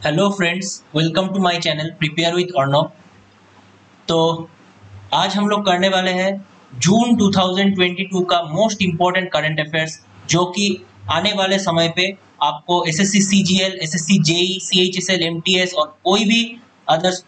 Hello friends, welcome to my channel prepare with Arnav. तो आज हम लोग करने वाले हैं जून 2022 का मोस्ट इम्पोर्टेंट करंट अफेयर्स, जो कि आने वाले समय पे आपको SSC CGL, SSC JE, CHSL, MTS और कोई भी अदर्स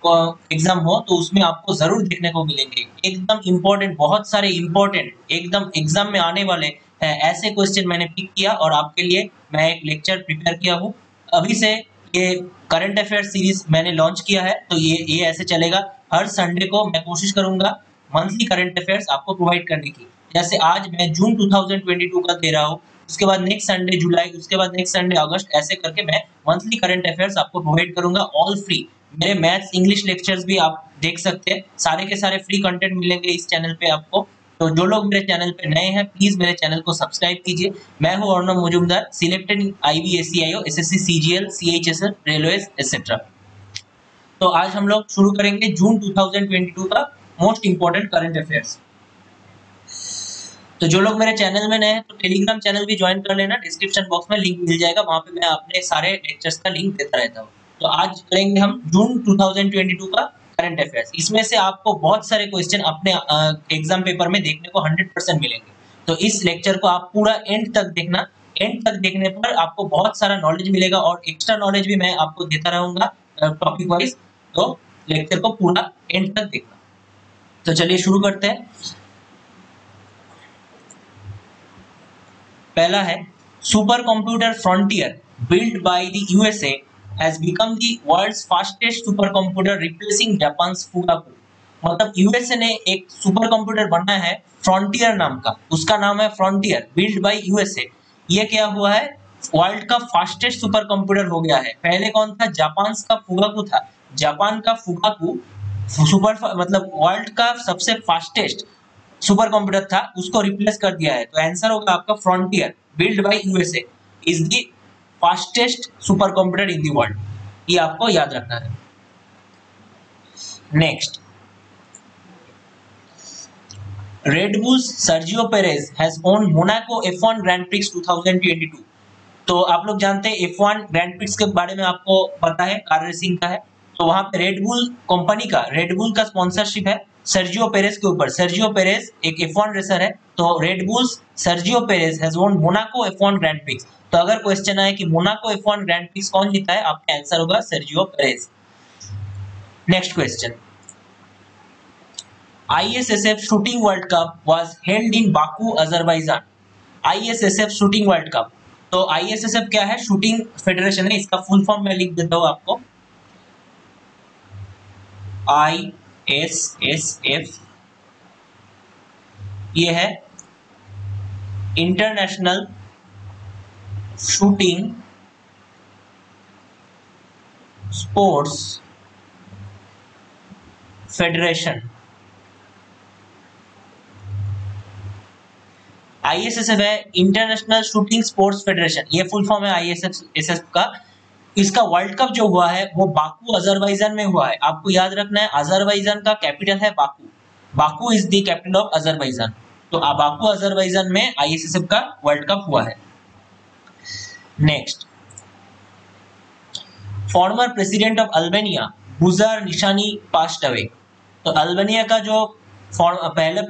एग्जाम हो तो उसमें आपको जरूर देखने को मिलेंगे। एकदम इम्पोर्टेंट, बहुत सारे इम्पोर्टेंट एकदम एग्जाम में आने वाले हैं ऐसे क्वेश्चन मैंने पिक किया और आपके लिए मैं एक लेक्चर प्रिपेयर किया हूँ। अभी से ये करंट अफेयर सीरीज मैंने लॉन्च किया है, तो ये ऐसे चलेगा। हर संडे को मैं कोशिश करूंगा मंथली करंट अफेयर्स आपको प्रोवाइड करने की। जैसे आज मैं जून 2022 का दे रहा हूँ, उसके बाद नेक्स्ट संडे जुलाई, उसके बाद नेक्स्ट संडे अगस्त, ऐसे करके मैं मंथली करंट अफेयर्स आपको प्रोवाइड करूंगा, ऑल फ्री। मेरे मैथ्स इंग्लिश लेक्चर्स भी आप देख सकते हैं, सारे के सारे फ्री कंटेंट मिलेंगे इस चैनल पे आपको। तो जो लोग मेरे चैनल पे नए हैं, प्लीज मेरे चैनल को सब्सक्राइब कीजिए। मैं हूं Arnav Majumdar, selected IBSCIO, SSC CGL, CHSL, railways etcetera. तो आज हम लोग शुरू करेंगे जून 2022 का मोस्ट इंपोर्टेंट करंट अफेयर्स। तो जो लोग मेरे चैनल में नए हैं तो टेलीग्राम चैनल भी ज्वाइन कर लेना, डिस्क्रिप्शन बॉक्स में लिंक मिल जाएगा, वहां पे मैं अपने सारे लेक्चर्स का लिंक देता रहता हूँ। तो आज करेंगे हम जून 2022 का करंट अफेयर्स। इसमें से आपको बहुत सारे क्वेश्चन अपने एग्जाम पेपर में देखने को 100% मिलेंगे। तो इस लेक्चर को आप पूरा एंड तक देखना। एंड तक देखने पर आपको बहुत सारा नॉलेज मिलेगा और एक्स्ट्रा नॉलेज भी मैं आपको देता रहूंगा टॉपिक वाइज। तो लेक्चर को पूरा एंड तक देखना। तो चलिए शुरू करते हैं। पहला है, super computer Frontier build by the USA has become the world's fastest super computer replacing Japan's Fugaku. मतलब यूएसए ने एक सुपर कंप्यूटर बनाया है फ्रंटियर नाम का, उसका नाम है फ्रंटियर, बिल्ड बाय यूएसए। ये क्या हुआ है, वर्ल्ड का फास्टेस्ट सुपर कंप्यूटर हो गया है। पहले कौन था, जापान का फुगाकू था। जापान का फुगाकू सुपर मतलब वर्ल्ड का सबसे फास्टेस्ट सुपर कंप्यूटर था, उसको रिप्लेस कर दिया है। तो आंसर होगा आपका frontier build by USA is the fastest super computer in the world. ये आपको याद रखना है। Next, red bulls Sergio Perez has own Monaco F1 grand prix 2022। तो आप लोग जानते हैं F1 ग्रैंड प्रिक्स के बारे में, आपको पता है कार रेसिंग का है। तो वहां पे रेड बुल कंपनी का, रेड बुल का स्पॉन्सरशिप है सर्जियो पेरेज के ऊपर। सर्जियो पेरेज एक F1 रेसर है, तो red bulls Sergio Perez has वोन मोनाको F1 ग्रैंड प्रिक्स। तो अगर क्वेश्चन आए कि मोनाको F1 ग्रैंड प्रिक्स कौन जीता है, आपका आंसर होगा Sergio Perez. Next question, ISSF shooting world cup was held in Baku Azerbaijan. ISSF shooting world cup, तो ISSF क्या है, शूटिंग फेडरेशन है। इसका फुल फॉर्म मैं लिख देता हूं आपको। ISSF ये है international shooting sports federation. ISSF है इंटरनेशनल शूटिंग स्पोर्ट्स फेडरेशन, ये फुल फॉर्म है ISSF का। इसका वर्ल्ड कप जो हुआ है वो बाकू अजरबैजान में हुआ है। आपको याद रखना है, अजरबैजान का कैपिटल है Baku. Baku is the capital of Azerbaijan. तो बाकू अजरबैजान में ISSF का वर्ल्ड कप हुआ है। Next, former president of Albania Buzdar निशानी पास्ड अवे। तो अल्बानिया का जो पहले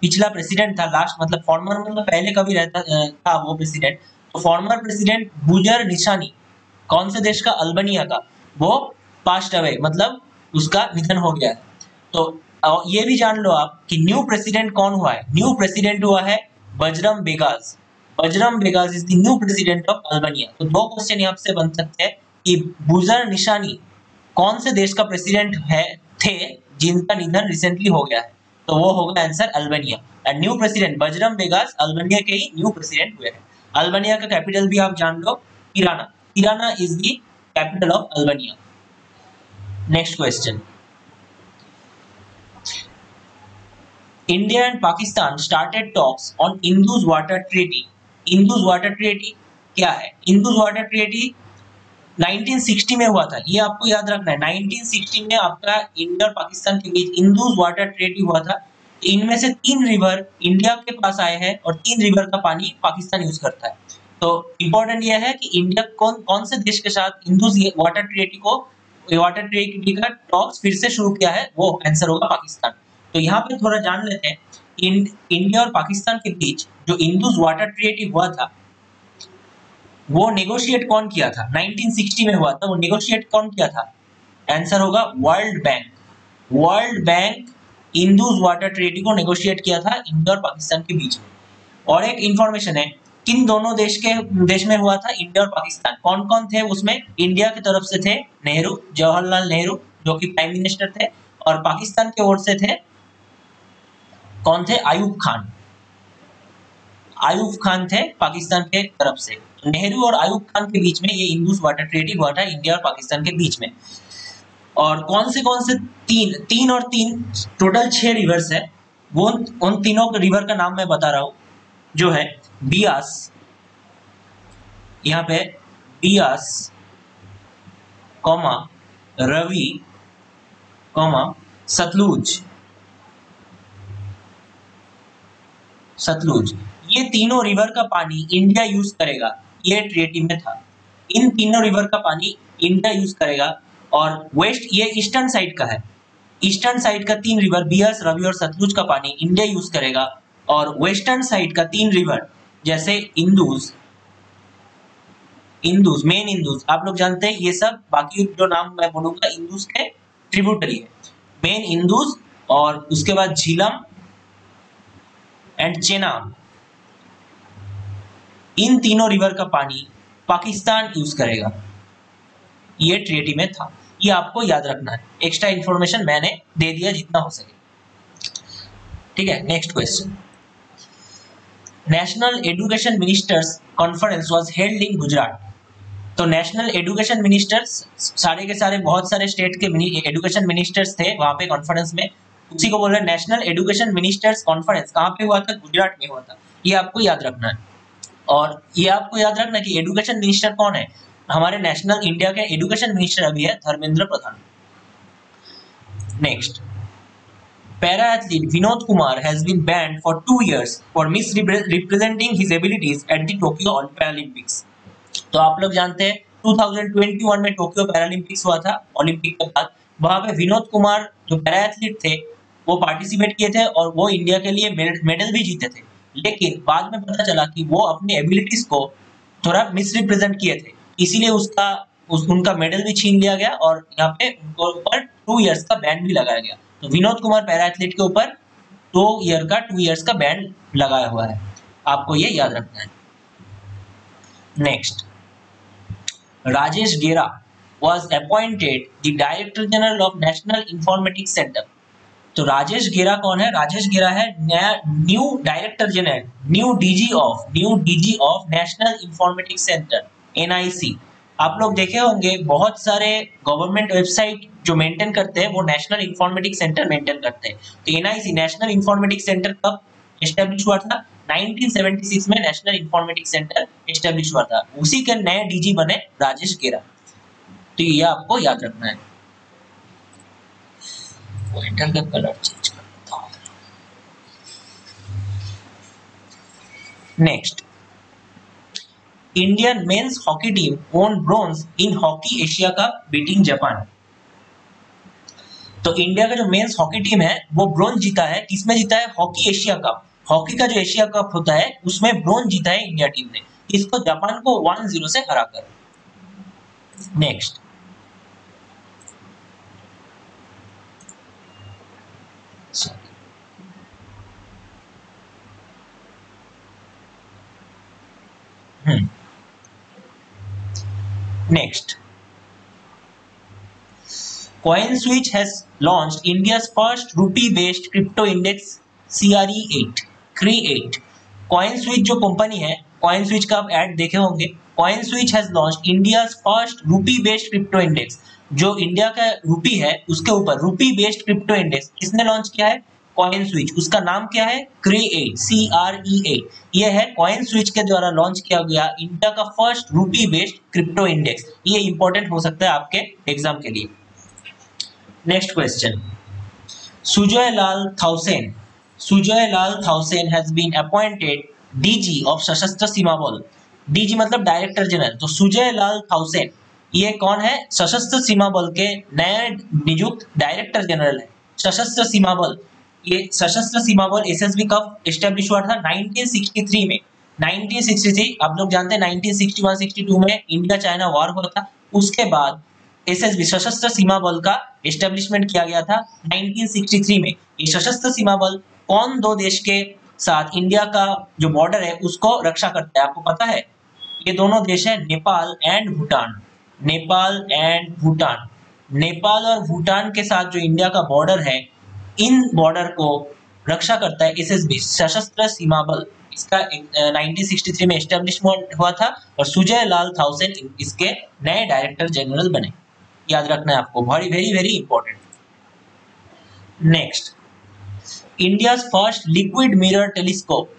पिछला प्रेसिडेंट था, लास्ट मतलब फॉर्मर मतलब पहले कभी रहता था वो प्रेसिडेंट। तो फॉर्मर प्रेसिडेंट बुजार निशानी कौन से देश का, अल्बानिया का, वो पास्ट अवे मतलब उसका निधन हो गया है। तो ये भी जान लो आप कि न्यू प्रेसिडेंट कौन हुआ है। न्यू प्रेसिडेंट हुआ है Bajram Begaj. Bajram Begaj is the new president of Albania. तो दो क्वेश्चन यहाँ से बन सकते हैं कि बुजार निशानी कौन से देश का प्रेसिडेंट है थे जिनका निधन रिसेंटली हो गया है। तो वो होगा answer Albania. And new president Bajram Begaj Albania के ही न्यू प्रेसिडेंट हुए हैं। अल्बानिया का कैपिटल भी आप जान लो, Tirana. Tirana is the capital of Albania. Next question. India and Pakistan started talks on Indus Water Treaty. Indus Water Treaty क्या है? Indus Water Treaty 1960 में हुआ था, ये आपको याद रखना है। 1960 में आपका इंडिया और पाकिस्तान के बीच इंदुस वाटर ट्रीटी हुआ था। इनमें से 3 रिवर इंडिया के पास आए हैं और 3 रिवर का पानी पाकिस्तान यूज करता है। तो इंपॉर्टेंट यह है कि इंडिया कौन कौन से देश के साथ इंडस वाटर ट्रीटी का टॉक्स फिर से शुरू किया है, वो आंसर होगा पाकिस्तान। तो यहाँ पे थोड़ा जान लेते हैं, इंडिया और पाकिस्तान के बीच जो इंडस वाटर ट्रीटी हुआ था, वो नेगोशिएट कौन किया था? 1960 में हुआ था। वो नेगोशिएट कौन किया था? आंसर होगा world bank. World bank Indus water treaty को नेगोशिएट किया था इंडिया और पाकिस्तान के बीच में। और एक इंफॉर्मेशन है, किन दोनों देश में हुआ था, इंडिया और पाकिस्तान? कौन कौन थे उसमें? इंडिया की तरफ से थे नेहरू, जवाहरलाल नेहरू जो कि प्राइम मिनिस्टर थे, और पाकिस्तान की ओर से थे कौन थे? आयूब खान। आयूब खान थे पाकिस्तान के तरफ से। नेहरू और आयूब खान के बीच में ये इंडस वाटर ट्रीटी हुआ था, इंडिया और पाकिस्तान के बीच में। और कौन से तीन और तीन टोटल 6 रिवर्स है, वो उन तीनों रिवर का नाम मैं बता रहा हूं, जो है बियास, यहाँ पे बियास, कॉमा रवि, कॉमा सतलुज। ये तीनों रिवर का पानी इंडिया यूज करेगा, ये ट्रीटी में था। इन तीनों रिवर का पानी इंडिया यूज करेगा, और वेस्ट ये ईस्टर्न साइड का है। ईस्टर्न साइड का 3 रिवर बियास, रवि और सतलुज का पानी इंडिया यूज करेगा, और वेस्टर्न साइड का 3 रिवर जैसे इंदुस, मेन इंदुस आप लोग जानते हैं, ये सब बाकी जो नाम मैं बोलूंगा इंदुस के ट्रिब्यूटरी है। मेन इंदुस, और उसके बाद झीलम एंड चेनाब, इन तीनों रिवर का पानी पाकिस्तान यूज करेगा, ये ट्रीटी में था। ये आपको याद रखना है, एक्स्ट्रा इंफॉर्मेशन मैंने दे दिया जितना हो सके। ठीक है, next question. National education ministers conference was held इन गुजरात। तो नेशनल एजुकेशन मिनिस्टर्स सारे के सारे बहुत सारे स्टेट के एजुकेशन मिनिस्टर्स थे वहां पे कॉन्फ्रेंस में, उसी को बोल रहे हैं नेशनल एजुकेशन मिनिस्टर्स कॉन्फ्रेंस। कहां पे हुआ था? गुजरात में हुआ था। ये आपको याद रखना है। और ये आपको याद रखना कि एजुकेशन मिनिस्टर कौन है? हमारे नेशनल इंडिया के एजुकेशन मिनिस्टर अभी है Dharmendra Pradhan. Next, para athlete Vinod Kumar has been banned for 2 years for misrepresenting his abilities at the Tokyo Paralympics. तो आप लोग जानते हैं 2021 में टोक्यो पैरालंपिक्स हुआ था, ओलंपिक के बाद। वहां पे विनोद कुमार जो पैरा एथलीट थे वो पार्टिसिपेट किए थे, और वो इंडिया के लिए मेडल भी जीते थे। लेकिन बाद में पता चला कि वो अपनी एबिलिटीज को थोड़ा मिसरिप्रेजेंट किए थे, इसीलिए उनका मेडल भी छीन लिया गया, और यहाँ पे उनको ऊपर 2 years का बैन भी लगाया गया। तो विनोद कुमार पैरा एथलीट के ऊपर 2 years का बैन लगाया हुआ है, आपको ये याद रखना है। नेक्स्ट, राजेश गेरा was appointed the Director General of National Informatics Center। तो राजेश गेरा कौन है? राजेश गेरा है new director general, new DG of national informatics centre, NIC। आप लोग देखे होंगे बहुत सारे गवर्नमेंट वेबसाइट जो मेंटेन करते हैं वो नेशनल इंफॉर्मेटिक्स सेंटर मेंटेन करते हैं। तो NIC नेशनल इंफॉर्मेटिक्स सेंटर कब एस्टेब्लिश हुआ था? 1976 में नेशनल इंफॉर्मेटिक्स सेंटर एस्टेब्लिश हुआ था। उसी के नए डीजी बने राजेश गेरा। तो ये आपको याद रखना है। पॉइंटर का कलर चेंज कर देता हूं। Next, Indian men's hockey team won bronze इन hockey Asia cup beating Japan. तो इंडिया का जो मेंस हॉकी टीम है वो ब्रोंज जीता है। किसमें जीता है? Hockey Asia cup. हॉकी का जो एशिया कप होता है उसमें ब्रोंज जीता है इंडिया टीम ने, इसको जापान को 1-0 से हराकर। Next, Next, CoinSwitch has launched India's first rupee-based crypto index CRE8। CoinSwitch जो कंपनी है, CoinSwitch का आप ऐड देखे होंगे। CoinSwitch has launched India's first rupee-based crypto index। जो इंडिया का रूपी है उसके ऊपर रूपी बेस्ड क्रिप्टो इंडेक्स किसने लॉन्च किया है? CoinSwitch। उसका नाम क्या है? CRE8। ये है CoinSwitch के द्वारा लॉन्च किया गया इंडिया का first rupee based crypto index. ये इंपॉर्टेंट हो सकता है आपके एग्जाम के लिए। Next question, Sujoy Lal Thaosen has been appointed DG of Sashastra Seema बल। डीजी मतलब डायरेक्टर जनरल। तो सुजय लाल थाउसेन ये कौन है? सशस्त्र सीमा बल के नए नियुक्त डायरेक्टर जनरल है। सशस्त्र सीमा बल, ये सशस्त्र सीमा बल एसएसबी कब एस्टेब्लिश हुआ था? 1963 में। 1963 आप लोग जानते हैं 1961-62 में इंडिया चाइना वॉर हुआ था। उसके बाद एसएसबी सशस्त्र सीमा बल का एस्टेब्लिशमेंट किया गया था 1963 में। ये सशस्त्र सीमा बल कौन दो देश के साथ इंडिया का जो बॉर्डर है उसको रक्षा करता है, आपको पता है? ये दोनों देश है नेपाल एंड भूटान। नेपाल एंड भूटान, नेपाल और भूटान के साथ जो इंडिया का बॉर्डर है, इन बॉर्डर को रक्षा करता है एसएसबी सशस्त्र सीमा बल। इसका 1963 में एस्टेब्लिशमेंट हुआ था और सुजय लाल थाउसेन इसके नए डायरेक्टर जनरल बने। याद रखना है आपको, very very very important. Next, India first liquid mirror telescope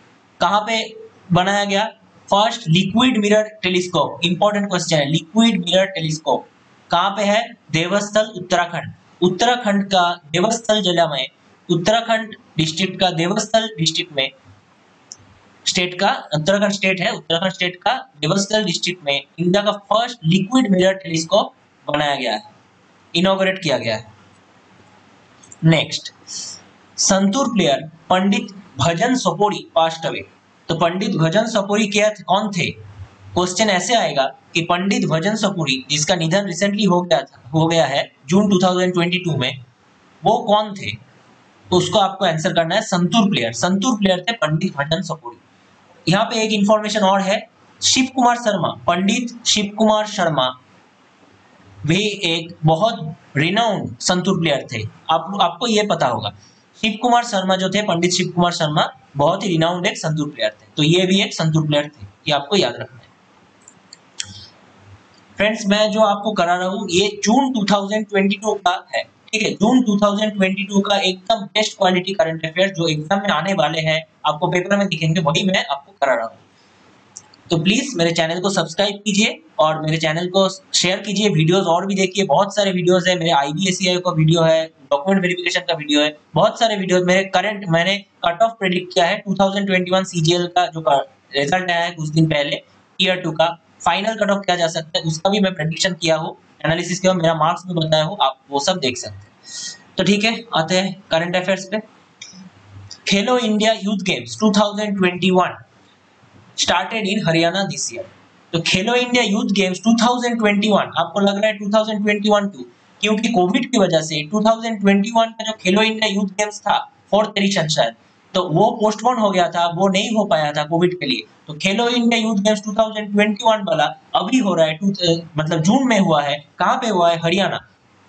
कहां पे बनाया गया? First liquid mirror telescope, important question है। लिक्विड मिरर टेलीस्कोप कहां पे है? देवस्थल उत्तराखंड। उत्तराखंड का देवस्थल जिला में, उत्तराखंड डिस्ट्रिक्ट का देवस्थल डिस्ट्रिक्ट में, स्टेट का उत्तराखंड स्टेट है, उत्तराखंड स्टेट का देवस्थल डिस्ट्रिक्ट में इंडिया का फर्स्ट लिक्विड मिरर टेलीस्कोप बनाया गया है, इनॉग्रेट किया गया है। नेक्स्ट, संतूर प्लेयर पंडित भजन सपोरी पास्ट अवे। तो पंडित भजन सपोरी क्या कौन थे? क्वेश्चन ऐसे आएगा कि पंडित भजन सपोरी जिसका निधन रिसेंटली हो गया है जून 2022 में, वो कौन थे? तो उसको आपको आंसर करना है संतूर प्लेयर। संतूर प्लेयर थे पंडित भजन सपोरी। यहाँ पे एक इंफॉर्मेशन और है, शिव कुमार शर्मा, पंडित शिव कुमार शर्मा वे एक बहुत रिनाउंड संतूर प्लेयर थे। आपको ये पता होगा, शिव कुमार शर्मा जो थे, पंडित शिव कुमार शर्मा बहुत ही रिनाउंड एक संतूर प्लेयर थे। तो ये भी एक संतूर प्लेयर थे, ये आपको याद रखना है। फ्रेंड्स, मैं जो आपको करा रहा हूँ ये जून 2022 का है, ठीक है? जून 2022 का एकदम बेस्ट क्वालिटी करंट अफेयर्स जो एग्जाम में आने वाले हैं, आपको पेपर में दिखेंगे, वही मैं आपको करा रहा हूँ। तो प्लीज मेरे चैनल को सब्सक्राइब कीजिए और मेरे चैनल को शेयर कीजिए। वीडियोस और भी देखिए, बहुत सारे वीडियोस है। मेरे आईबीएसई का वीडियो है, डॉक्यूमेंट वेरिफिकेशन का वीडियो है, बहुत सारे वीडियोस मेरे करंट, मैंने कट ऑफ प्रेडिक्ट किया है 2021 सीजीएल का जो रिजल्ट आया है कुछ दिन पहले, ईयर 2 का फाइनल कट ऑफ किया जा सकता है, उसका भी मैं प्रेडिक्शन किया हूँ, एनालिसिस किया, मेरा मार्क्स भी बताया हूँ, आप वो सब देख सकते हैं। तो ठीक है, आते हैं करंट अफेयर्स पे। खेलो India youth games 2021 started in Haryana this year। तो खेलो इंडिया यूथ गेम्स 2021, आपको लग रहा है 2021 क्यों? क्योंकि कोविड की वजह से 2021 का जो खेलो इंडिया यूथ गेम्स था 4th एडिशन शायद, तो वो पोस्टपोन हो गया था, वो नहीं हो पाया था कोविड के लिए। तो खेलो इंडिया यूथ गेम्स 2021 वाला अभी हो रहा है, मतलब जून में हुआ है। कहाँ पे हुआ है? हरियाणा।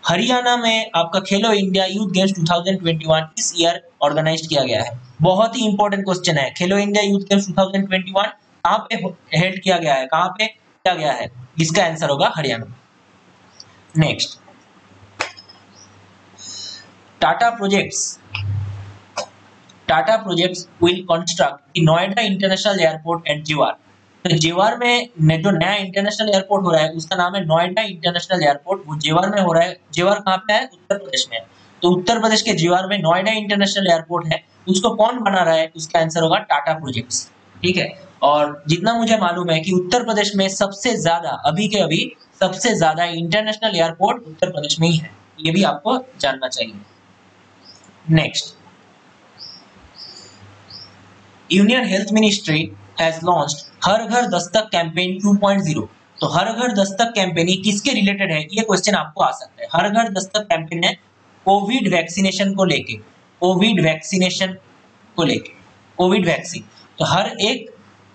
हरियाणा में आपका खेलो इंडिया यूथ गेम्स 2021 इस ईयर ऑर्गेनाइज किया गया है। बहुत ही इंपॉर्टेंट क्वेश्चन है, खेलो इंडिया यूथ गेम्स 2021 कहाँ पे हेल्ड किया गया है, कहाँ पे किया गया है? इसका आंसर होगा Haryana. Next, Tata projects will construct the Noida international airport at Jewar. तो जिवार में जो नया इंटरनेशनल एयरपोर्ट हो रहा है उसका नाम है नोएडा इंटरनेशनल एयरपोर्ट, वो जिवार में हो रहा है। जिवार कहाँ पे है? उत्तर प्रदेश में है। तो उत्तर प्रदेश के जिवार में नोएडा इंटरनेशनल एयरपोर्ट है, उसको कौन बना रहा है? उसका आंसर होगा टाटा प्रोजेक्ट्स, ठीक है? और जितना मुझे मालूम है कि उत्तर प्रदेश में सबसे ज्यादा अभी सबसे ज्यादा इंटरनेशनल एयरपोर्ट उत्तर प्रदेश में ही है, ये भी आपको जानना चाहिए। Next, union health ministry has launched Har Ghar Dastak campaign 2.0। तो हर घर दस्तक कैंपेन किसके रिलेटेड है? ये क्वेश्चन आपको आ सकता है। हर घर दस्तक कैंपेन है कोविड वैक्सीनेशन को लेके, कोविड वैक्सीन। तो हर एक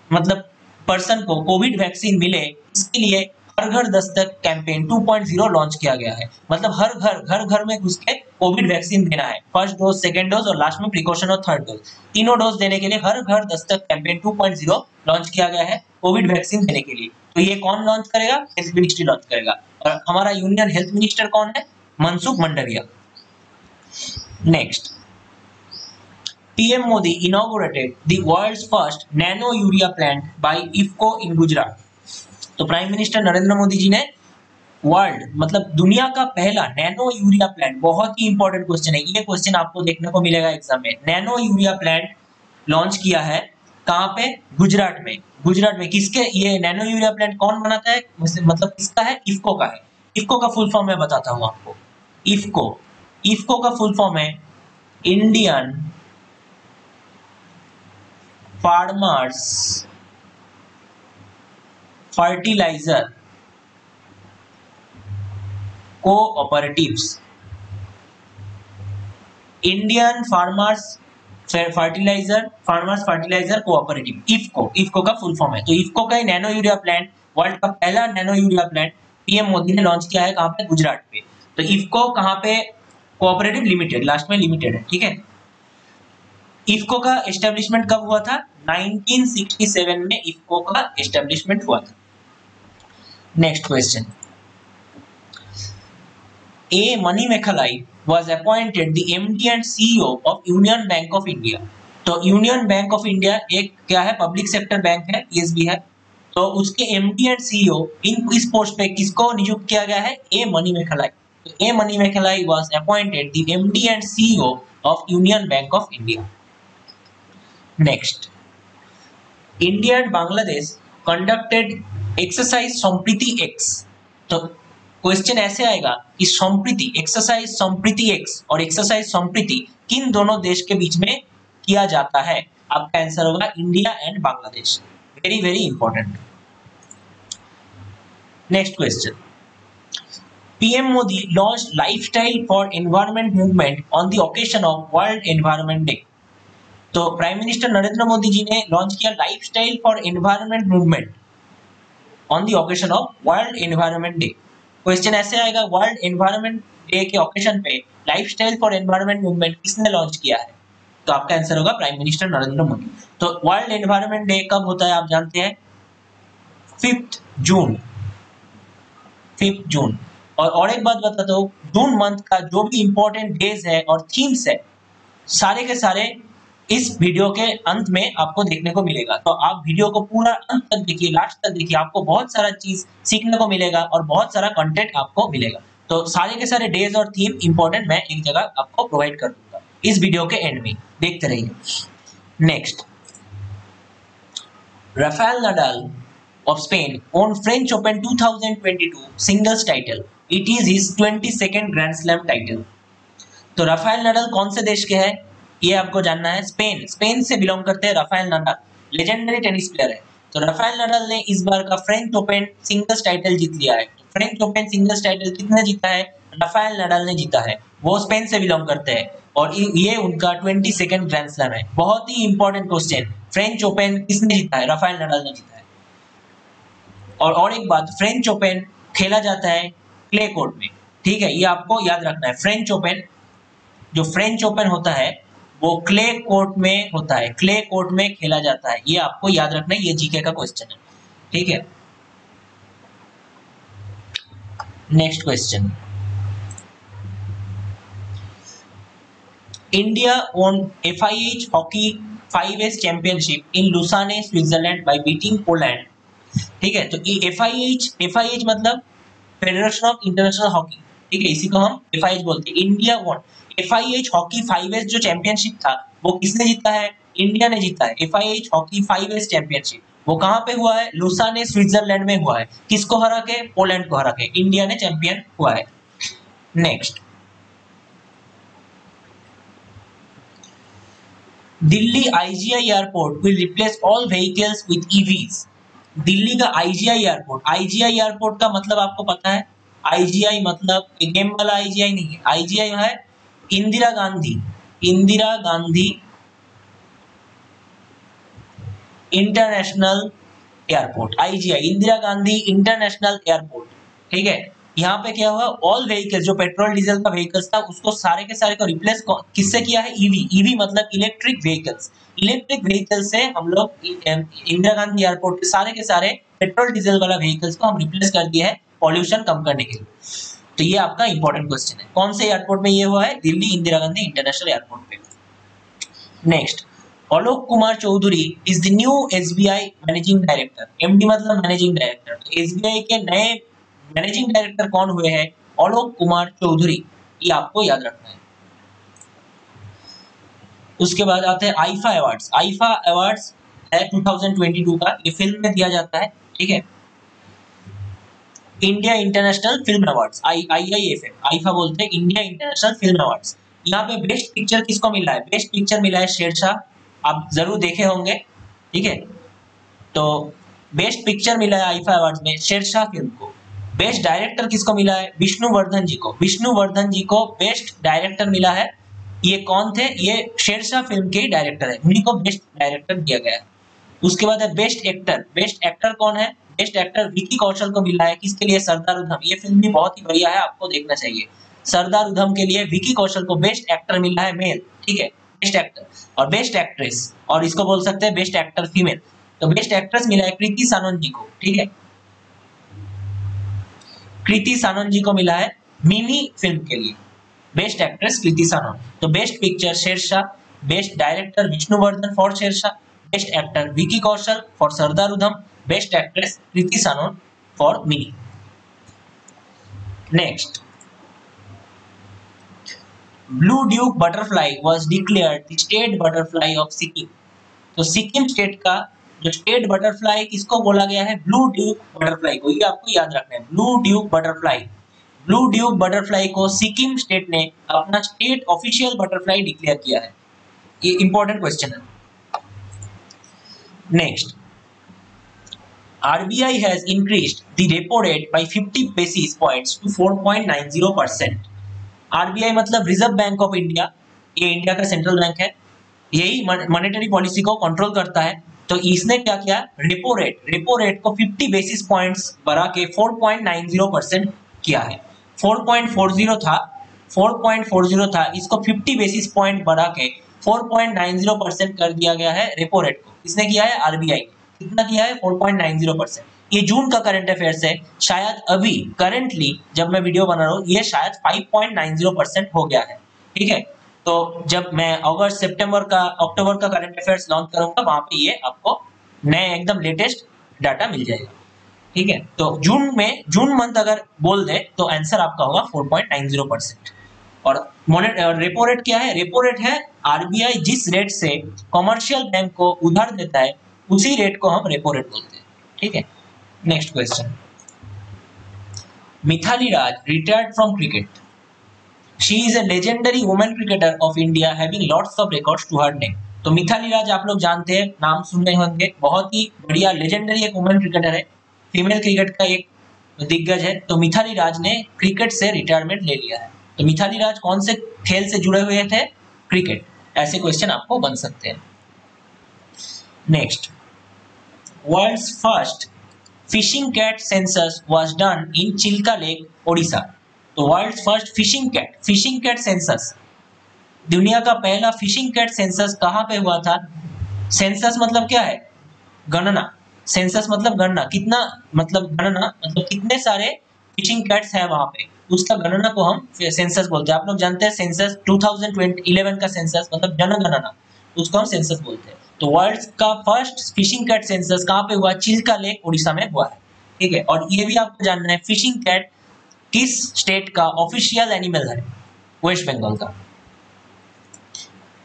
मतलब पर्सन को कोविड वैक्सीन मिले, इसके लिए हर घर दस्तक कैंपेन 2.0 लॉन्च किया गया है। मतलब हर घर में घुस के कोविड वैक्सीन देना है, फर्स्ट डोज, सेकेंड डोज और लास्ट में प्रिकॉशन और थर्ड डोज, तीनों डोज देने के लिए हर घर दस्तक कैंपेन 2.0 लॉन्च किया गया है कोविड वैक्सीन देने के लिए। तो ये कौन लॉन्च करेगा? हेल्थ मिनिस्ट्री लॉन्च करेगा। और हमारा यूनियन हेल्थ मिनिस्टर कौन है? Mansukh Mandaviya. Next, PM Modi inaugurated the world's first nano urea plant by IFFCO in Gujarat। तो प्राइम मिनिस्टर नरेंद्र मोदी जी ने वर्ल्ड मतलब दुनिया का पहला नैनो यूरिया प्लांट, बहुत ही इंपॉर्टेंट क्वेश्चन है ये, क्वेश्चन आपको देखने को मिलेगा एग्जाम में। नैनो यूरिया प्लांट लॉन्च किया है कहाँ पे? गुजरात में। गुजरात में किसके? ये नैनो यूरिया प्लांट कौन बनाता है, मतलब किसका है? इफको का है। इफको का फुल फॉर्म मैं बताता हूँ आपको। इफको, इफको का फुल फॉर्म है Indian Farmers Fertiliser Cooperatives. Indian Farmers Fertiliser Cooperative, IFFCO, IFFCO का फुल फॉर्म है। तो इफको का नैनो यूरिया प्लांट, वर्ल्ड का पहला nano urea plant PM Modi ने लॉन्च किया है। कहां पे? गुजरात पे। तो इफको कहां पे? कोऑपरेटिव लिमिटेड, लास्ट में लिमिटेड है, ठीक है। इफको का एस्टेब्लिशमेंट कब हुआ था? 1967 में इफको का एस्टेब्लिशमेंट हुआ था। Next question, A. Manimekalai was appointed the MD and CEO of Union Bank of India. तो यूनियन बैंक ऑफ इंडिया एक क्या है? पब्लिक सेक्टर बैंक है, पीएसबी है। तो उसके एमडी एंड सीईओ इस पोस्ट पे किसको नियुक्त किया गया है? ए मणिमेखलाई। तो A Manimekalai was appointed the MD and CEO of union bank of India. Next, India and Bangladesh conducted exercise Sampriti X. तो क्वेश्चन ऐसे आएगा कि संप्रीति, एक्सरसाइज संप्रीति एक्स और एक्सरसाइज संप्रीति किन दोनों देश के बीच में किया जाता है? आपका आंसर होगा India and Bangladesh. Very very important. Next question, PM Modi launched lifestyle for environment movement on the occasion of world environment day. तो प्राइम मिनिस्टर नरेंद्र मोदी जी ने लॉन्च किया lifestyle for environment movement on the occasion of world environment day. Question ऐसे आएगा, world environment day के occasion पे lifestyle for environment movement किसने launch किया है? तो आपका आंसर होगा प्राइम मिनिस्टर नरेंद्र मोदी। तो वर्ल्ड एनवायरनमेंट डे कब होता है आप जानते हैं? 5 जून, 5 जून। और एक बात बताता हूँ, जून मंथ का जो भी इंपॉर्टेंट डेज है और थीम्स है, सारे के सारे इस वीडियो के अंत में आपको देखने को मिलेगा। तो आप वीडियो को पूरा अंत तक देखिए, लास्ट तक देखिए, आपको बहुत सारा चीज सीखने को मिलेगा और बहुत सारा कंटेंट आपको मिलेगा। तो सारे के सारे डेज और थीम इंपॉर्टेंट मैं एक जगह आपको प्रोवाइड कर दूंगा इस वीडियो के एंड में, देखते रहिए। Next, Rafael Nadal of Spain won French Open 2022 singles title. It is his 22nd Grand Slam title. तो राफेल नडाल कौन से देश के हैं? ये आपको जानना है। स्पेन, स्पेन से बिलोंग करते हैं Rafael Nadal, legendary tennis player है। तो राफेल नडाल ने इस बार का फ्रेंच ओपन सिंगल्स टाइटल जीत लिया है। फ्रेंच ओपन सिंगल्स टाइटल किसने जीता है? राफेल नडाल ने जीता है। वो स्पेन से बिलोंग करते हैं और ये उनका 22nd ग्रैंड स्लैम है। बहुत ही इंपॉर्टेंट क्वेश्चन, फ्रेंच ओपन किसने जीता है? राफेल नडाल ने जीता है। और एक बात, फ्रेंच ओपन खेला जाता है क्ले कोर्ट में, ठीक है, ये आपको याद रखना है। फ्रेंच ओपन, जो फ्रेंच ओपन होता है वो क्ले कोर्ट में होता है, क्ले कोर्ट में खेला जाता है, ये आपको याद रखना है। ये जीके का क्वेश्चन है, ठीक है। Next question, India won FIH hockey 5S championship इन Lausanne Switzerland bye beating Poland. ठीक है, तो ये FIH मतलब फेडरेशन ऑफ इंटरनेशनल हॉकी, ठीक है, इसी को हम FIH बोलते हैं। India won FIH hockey 5S जो चैंपियनशिप था वो किसने जीता है? इंडिया ने जीता है। FIH हॉकी 5S चैंपियनशिप वो कहां पे हुआ है? लुसाने स्विट्जरलैंड में हुआ है। किसको हरा के? पोलैंड को हरा के इंडिया ने चैंपियन हुआ है। Next, Delhi IGI airport will replace all vehicles with EVs। Delhi का IGI एयरपोर्ट, IGI एयरपोर्ट का मतलब आपको पता है? IGI मतलब गेम वाला IGI नहीं है, IGI है Indira Gandhi international airport. IGI Indira Gandhi international airport, ठीक है। यहाँ पे क्या हुआ? ऑल व्हीकल्स, जो पेट्रोल डीजल का व्हीकल्स था उसको सारे के सारे को रिप्लेस किससे किया है? EV मतलब इलेक्ट्रिक व्हीकल्स। इलेक्ट्रिक व्हीकल से हम लोग इंदिरा गांधी एयरपोर्ट के सारे पेट्रोल डीजल वाला व्हीकल्स को हम रिप्लेस कर दिए हैं पॉल्यूशन कम करने के लिए। तो ये आपका इंपॉर्टेंट क्वेश्चन है। कौन से एयरपोर्ट में ये हुआ है? दिल्ली इंदिरा गांधी इंटरनेशनल एयरपोर्ट पे। Next, Alok Kumar Chaudhary is the new SBI managing director. MD मतलब मैनेजिंग डायरेक्टर। तो SBI के नए मैनेजिंग डायरेक्टर कौन हुए हैं? आलोक कुमार चौधरी, ये आपको याद रखना है। उसके बाद आते हैं आईफा अवार्ड्स। आईफा अवार्ड्स है 2022 का, ये फिल्म में दिया जाता है, ठीक है। India international film awards, IIFF, IIFA बोलते हैं, इंडिया इंटरनेशनल फिल्म अवार्ड्स। यहाँ पे बेस्ट पिक्चर किसको मिला है? बेस्ट पिक्चर मिला है शेरशाह, आप जरूर देखे होंगे, ठीक है। तो बेस्ट पिक्चर मिला है आईफा अवार्ड्स में शेरशाह फिल्म को। बेस्ट डायरेक्टर किसको मिला है? विष्णुवर्धन जी को। विष्णुवर्धन जी को बेस्ट डायरेक्टर मिला है। ये कौन थे? ये शेरशाह फिल्म के डायरेक्टर है, उन्हीं को बेस्ट डायरेक्टर दिया गया है। उसके बाद है बेस्ट एक्टर। बेस्ट एक्टर कौन है? बेस्ट एक्टर विकी कौशल को मिला है। किसके लिए? सरदार उधम। ये फिल्म भी बहुत ही बढ़िया है, आपको देखना चाहिए। सरदार उधम के लिए विकी कौशल को बेस्ट एक्टर मिला है, मेल, ठीक है, बेस्ट एक्टर। और बेस्ट एक्ट्रेस, और इसको बोल सकते हैं बेस्ट एक्टर फीमेल, तो बेस्ट एक्ट्रेस मिला है कृति सानन जी को, ठीक है। कृति सानन जी को मिला है मिमी फिल्म के लिए बेस्ट एक्ट्रेस कृति सानन। तो best picture Shershaah, best director Vishnuvardhan for Shershaah, best actor Vicky Kaushal for Sardar Udham, best actress Kriti Sanon for Mimi. Next, blue duke butterfly was declared the state butterfly of Sikkim. तो सिक्किम स्टेट का जो स्टेट बटरफ्लाई किसको बोला गया है? ब्लू ड्यूक बटरफ्लाई को, ये आपको याद रखना है, blue duke butterfly. Blue duke butterfly को सिक्किम स्टेट ने अपना स्टेट ऑफिशियल बटरफ्लाई डिक्लेयर किया है। ये इंपॉर्टेंट क्वेश्चन है। Next, RBI has increased the repo rate by 50 basis points to 4.90%. RBI मतलब रिजर्व बैंक ऑफ इंडिया, ये इंडिया का सेंट्रल बैंक है, यही मॉनेटरी पॉलिसी को कंट्रोल करता है। तो इसने क्या किया? रेपो रेट को 50 बेसिस पॉइंट्स बढ़ा के 4.90% किया है। 4.40 था, इसको 50 बेसिस पॉइंट बढ़ा के 4.90% कर दिया गया है रेपो रेट को। इसने किया है RBI, कितना किया है? 4.90%। ये जून का करंट अफेयर्स है, शायद अभी करंटली जब मैं वीडियो बना रहा हूँ ये शायद 5.90% हो गया है, ठीक है। तो जब मैं अगस्त, सितंबर का, अक्टूबर का करंट अफेयर्स लॉन्च करूंगा वहां पे ये आपको नए एकदम लेटेस्ट डाटा मिल जाएगा, ठीक है। तो जून मंथ अगर बोल दे तो आंसर आपका होगा 4.90%। और रेपो रेट क्या है? रेपो रेट है RBI जिस रेट से कमर्शियल बैंक को उधार देता है उसी रेट को हम रेपो रेट बोलते हैं, ठीक है। Next question, Mithali Raj retired from cricket. She is a legendary women cricketer of India having lots of records to her name। तो मिथाली राज आप लोग जानते हैं, नाम सुने होंगे, बहुत ही बढ़िया लेजेंडरी एक वुमेन क्रिकेटर है, फीमेल क्रिकेट का एक दिग्गज है। तो मिथाली राज ने क्रिकेट से रिटायरमेंट ले लिया है। तो मिथाली राज कौन से खेल से जुड़े हुए थे? क्रिकेट। ऐसे क्वेश्चन आपको बन सकते हैं। Next, world's first fishing cat census was done in Chilika lake, Odisha. तो world's first fishing cat census, दुनिया का पहला फिशिंग कैट सेंसस कहां पे हुआ था? सेंसस मतलब क्या है? गणना। सेंसस मतलब गणना, कितना मतलब गणना मतलब कितने सारे फिशिंग कैट्स है वहां पे, उसका गणना को हम सेंसस बोलते हैं। आप लोग जानते हैं सेंसस 2011 का सेंसस मतलब जनगणना, उसको हम सेंसस बोलते हैं। तो वर्ल्ड का फर्स्ट फिशिंग कैट सेंसस कहां पे हुआ? चिल्का लेक, उड़ीसा में हुआ है, ठीक है। और ये भी आपको जानना है फिशिंग कैट किस स्टेट का ऑफिशियल एनिमल है? वेस्ट बंगाल का।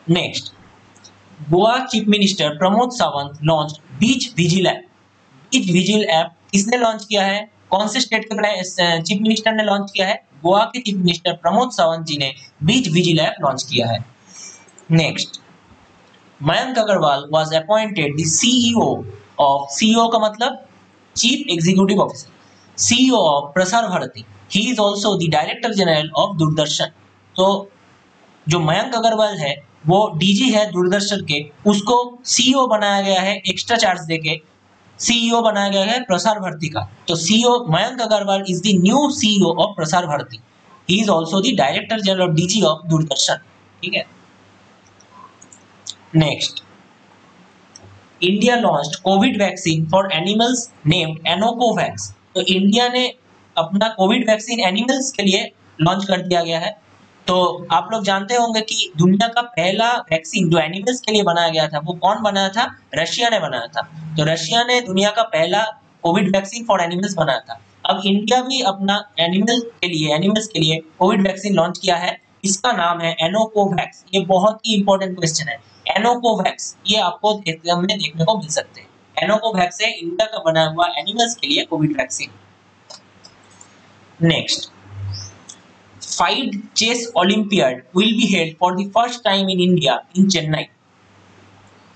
Next, Goa chief minister Pramod Sawant launch beach vigil app. Beach vigil app किसने लॉन्च किया है? कौन से स्टेट के चीफ मिनिस्टर ने लॉन्च किया है? गोवा के चीफ मिनिस्टर प्रमोद सावंत जी ने बीच विजिल ऐप लॉन्च किया है। Next, Mayank Agarwal was appointed the CEO of, CEO का मतलब chief executive officer, CEO of Prasar Bharati. He is also the director general of Doordarshan. तो जो मयंक अग्रवाल है वो DG है दूरदर्शन के, उसको CEO बनाया गया है, एक्स्ट्रा चार्ज देके CEO बनाया गया है प्रसार भारती का। तो CEO Mayank Agarwal is the new CEO of Prasar Bharati. He is also the director general of DG of Doordarshan, ठीक है। Next, India launched covid vaccine for animals named Anocovax. तो इंडिया ने अपना कोविड वैक्सीन एनिमल्स के लिए लॉन्च कर दिया गया है। तो आप लोग जानते होंगे कि दुनिया का पहला वैक्सीन जो एनिमल्स के लिए बनाया गया था वो कौन बनाया था? रशिया ने बनाया था। तो रशिया ने दुनिया का पहला कोविड वैक्सीन फॉर एनिमल्स बनाया था। अब इंडिया भी अपना एनिमल्स के लिए कोविड वैक्सीन लॉन्च किया है, इसका नाम है एनोकोवैक्स। ये बहुत ही इंपॉर्टेंट क्वेश्चन है, एनोकोवैक्स, ये आपको एग्जाम में देखने को मिल सकते हैं। एनोकोवैक्स है इंडिया का बना हुआ एनिमल्स के लिए COVID vaccine. Next, FIDE chess olympiad will be held for the first time in India in Chennai.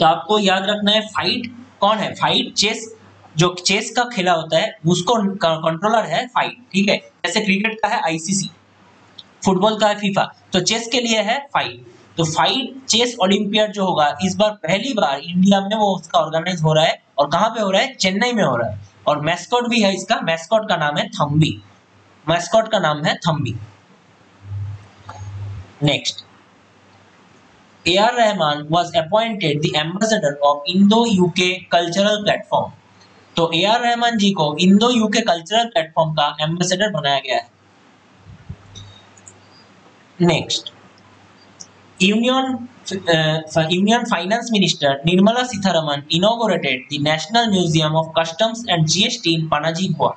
तो आपको याद रखना है फाइड कौन है, फाइड चेस जो चेस का खेला होता है उसको कंट्रोलर है फाइड, ठीक है। जैसे क्रिकेट का है आईसीसी, फुटबॉल का है फीफा, तो चेस के लिए है फाइड। तो फाइड चेस ओलंपियाड जो होगा इस बार पहली बार इंडिया में वो उसका ऑर्गेनाइज हो रहा है, और कहां पे हो रहा है, चेन्नई में हो रहा है। और मैस्कॉट भी है इसका, मैस्कॉट का नाम है थम्बी, मैस्कॉट का नाम है Thambi. Next, A.R. Rahman was appointed the ambassador of Indo-UK Cultural Platform। तो A.R. रहमान जी को इंडो यूके कल्चरल प्लेटफॉर्म का एम्बेसडर बनाया गया है। Next, union finance minister Nirmala Sitharaman inaugurated the national museum of customs and GST in Panaji Goa.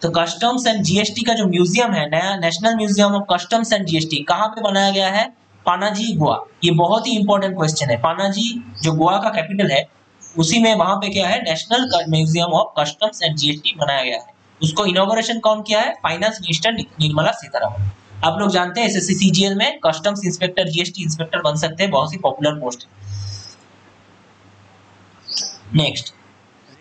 तो कस्टम्स एंड जीएसटी का जो museum है, नया national museum of customs and GST, कहां पे बनाया गया है, पानाजी गोवा। ये बहुत ही इंपॉर्टेंट क्वेश्चन है। पानाजी जो गोवा का कैपिटल है उसी में वहां पे क्या है, national museum of customs and GST बनाया गया है। उसको इनॉग्रेशन कौन किया है, फाइनेंस मिनिस्टर निर्मला सीतारमन। आप लोग जानते हैं एसएससी सीजीएल में कस्टम्स इंस्पेक्टर जीएसटी इंस्पेक्टर बन सकते हैं, बहुत ही पॉपुलर पोस्ट है। Next,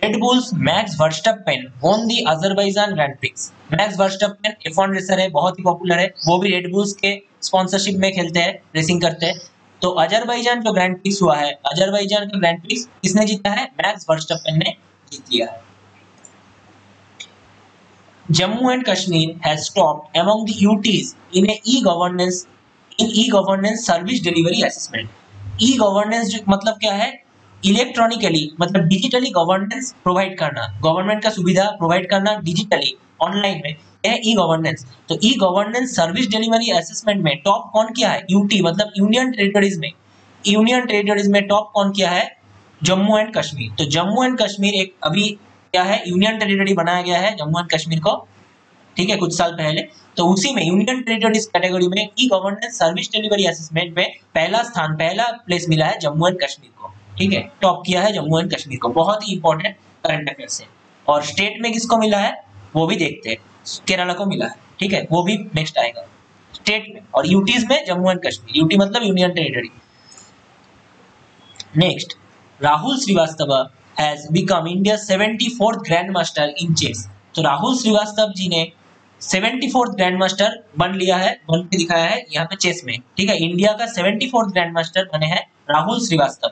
red bulls max वर्स्टपेन won the Azerbaijan grand prix. Max वर्स्टपेन F1 racer है, बहुत ही पॉपुलर है, वो भी रेड बुल्स के स्पॉन्सरशिप में खेलते हैं, रेसिंग करते हैं। तो अजरबैजान जो ग्रैंड प्रिक्स हुआ है, अजरबैजान का ग्रैंड प्रिक्स किसने जीता है, मैक्स वर्स्टपेन ने जीत लिया है। Jammu and Kashmir has topped among the UTs in e-governance service delivery assessment। e-governance मतलब क्या है, इलेक्ट्रॉनिकली मतलब डिजिटली गवर्नेंस प्रोवाइड करना, गवर्नमेंट का सुविधा प्रोवाइड करना डिजिटली ऑनलाइन में, यह ई गवर्नेंस। तो e governance service delivery assessment में टॉप कौन किया है, यूटी मतलब यूनियन टेरिटरीज में, यूनियन टेरिटरीज में टॉप कौन किया है, जम्मू एंड कश्मीर। तो जम्मू एंड कश्मीर एक अभी क्या है, यूनियन टेरिटरी बनाया गया है जम्मू एंड कश्मीर को, ठीक है, कुछ साल पहले। तो उसी में यूनियन टेरिटरीज कैटेगरी में e governance service delivery assessment में पहला स्थान, पहला प्लेस मिला है जम्मू एंड कश्मीर को, ठीक है, टॉप किया है जम्मू एंड कश्मीर को। बहुत ही इंपॉर्टेंट करंट अफेयर्स है। और स्टेट में किसको मिला है वो भी देखते हैं, केरला को मिला है, ठीक है, वो भी नेक्स्ट आएगा स्टेट में। और यूटीज में जम्मू एंड कश्मीर, यूटी मतलब union territory. Next, Rahul Srivastava has become India 74th grand master in chess. तो राहुल श्रीवास्तव जी ने 74th ग्रैंड मास्टर बन लिया है, बन के दिखाया है यहाँ पे चेस में, ठीक है। इंडिया का 74th ग्रैंड मास्टर बने हैं राहुल श्रीवास्तव।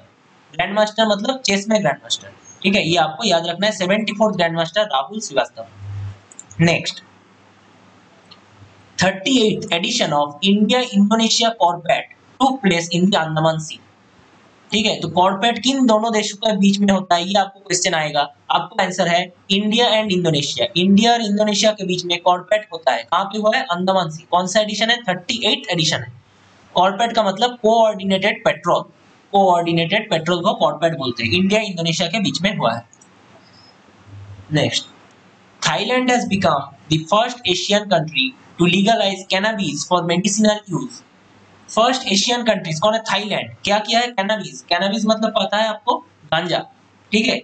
ग्रैंड मास्टर मतलब चेस में ग्रैंड मास्टर, ठीक है, ये आपको याद रखना है, 74th grand master Rahul Srivastava. Next, 38th edition of India Indonesia CORPAT took place in the Andaman sea. ठीक है, तो कॉर्पेट किन दोनों देशों के बीच में होता है, ये आपको क्वेश्चन आएगा। आपका आंसर है इंडिया एंड इंडोनेशिया। इंडिया और इंडोनेशिया के बीच में कॉर्पेट होता है, कहां पे हुआ है, अंडमान सी। कौन सा एडिशन है, 38th एडिशन है। कॉर्पेट का मतलब कोऑर्डिनेटेड पेट्रोल, कोऑर्डिनेटेड पेट्रोल को कॉर्पेट बोलते हैं। इंडिया इंडोनेशिया के बीच में हुआ है। Next, Thailand has become the first Asian country to legalise cannabis for medicinal use. First Asian countries कौन है, थाईलैंड। क्या किया है, कैनबिस। कैनबिस मतलब पता है आपको, गांजा, ठीक है,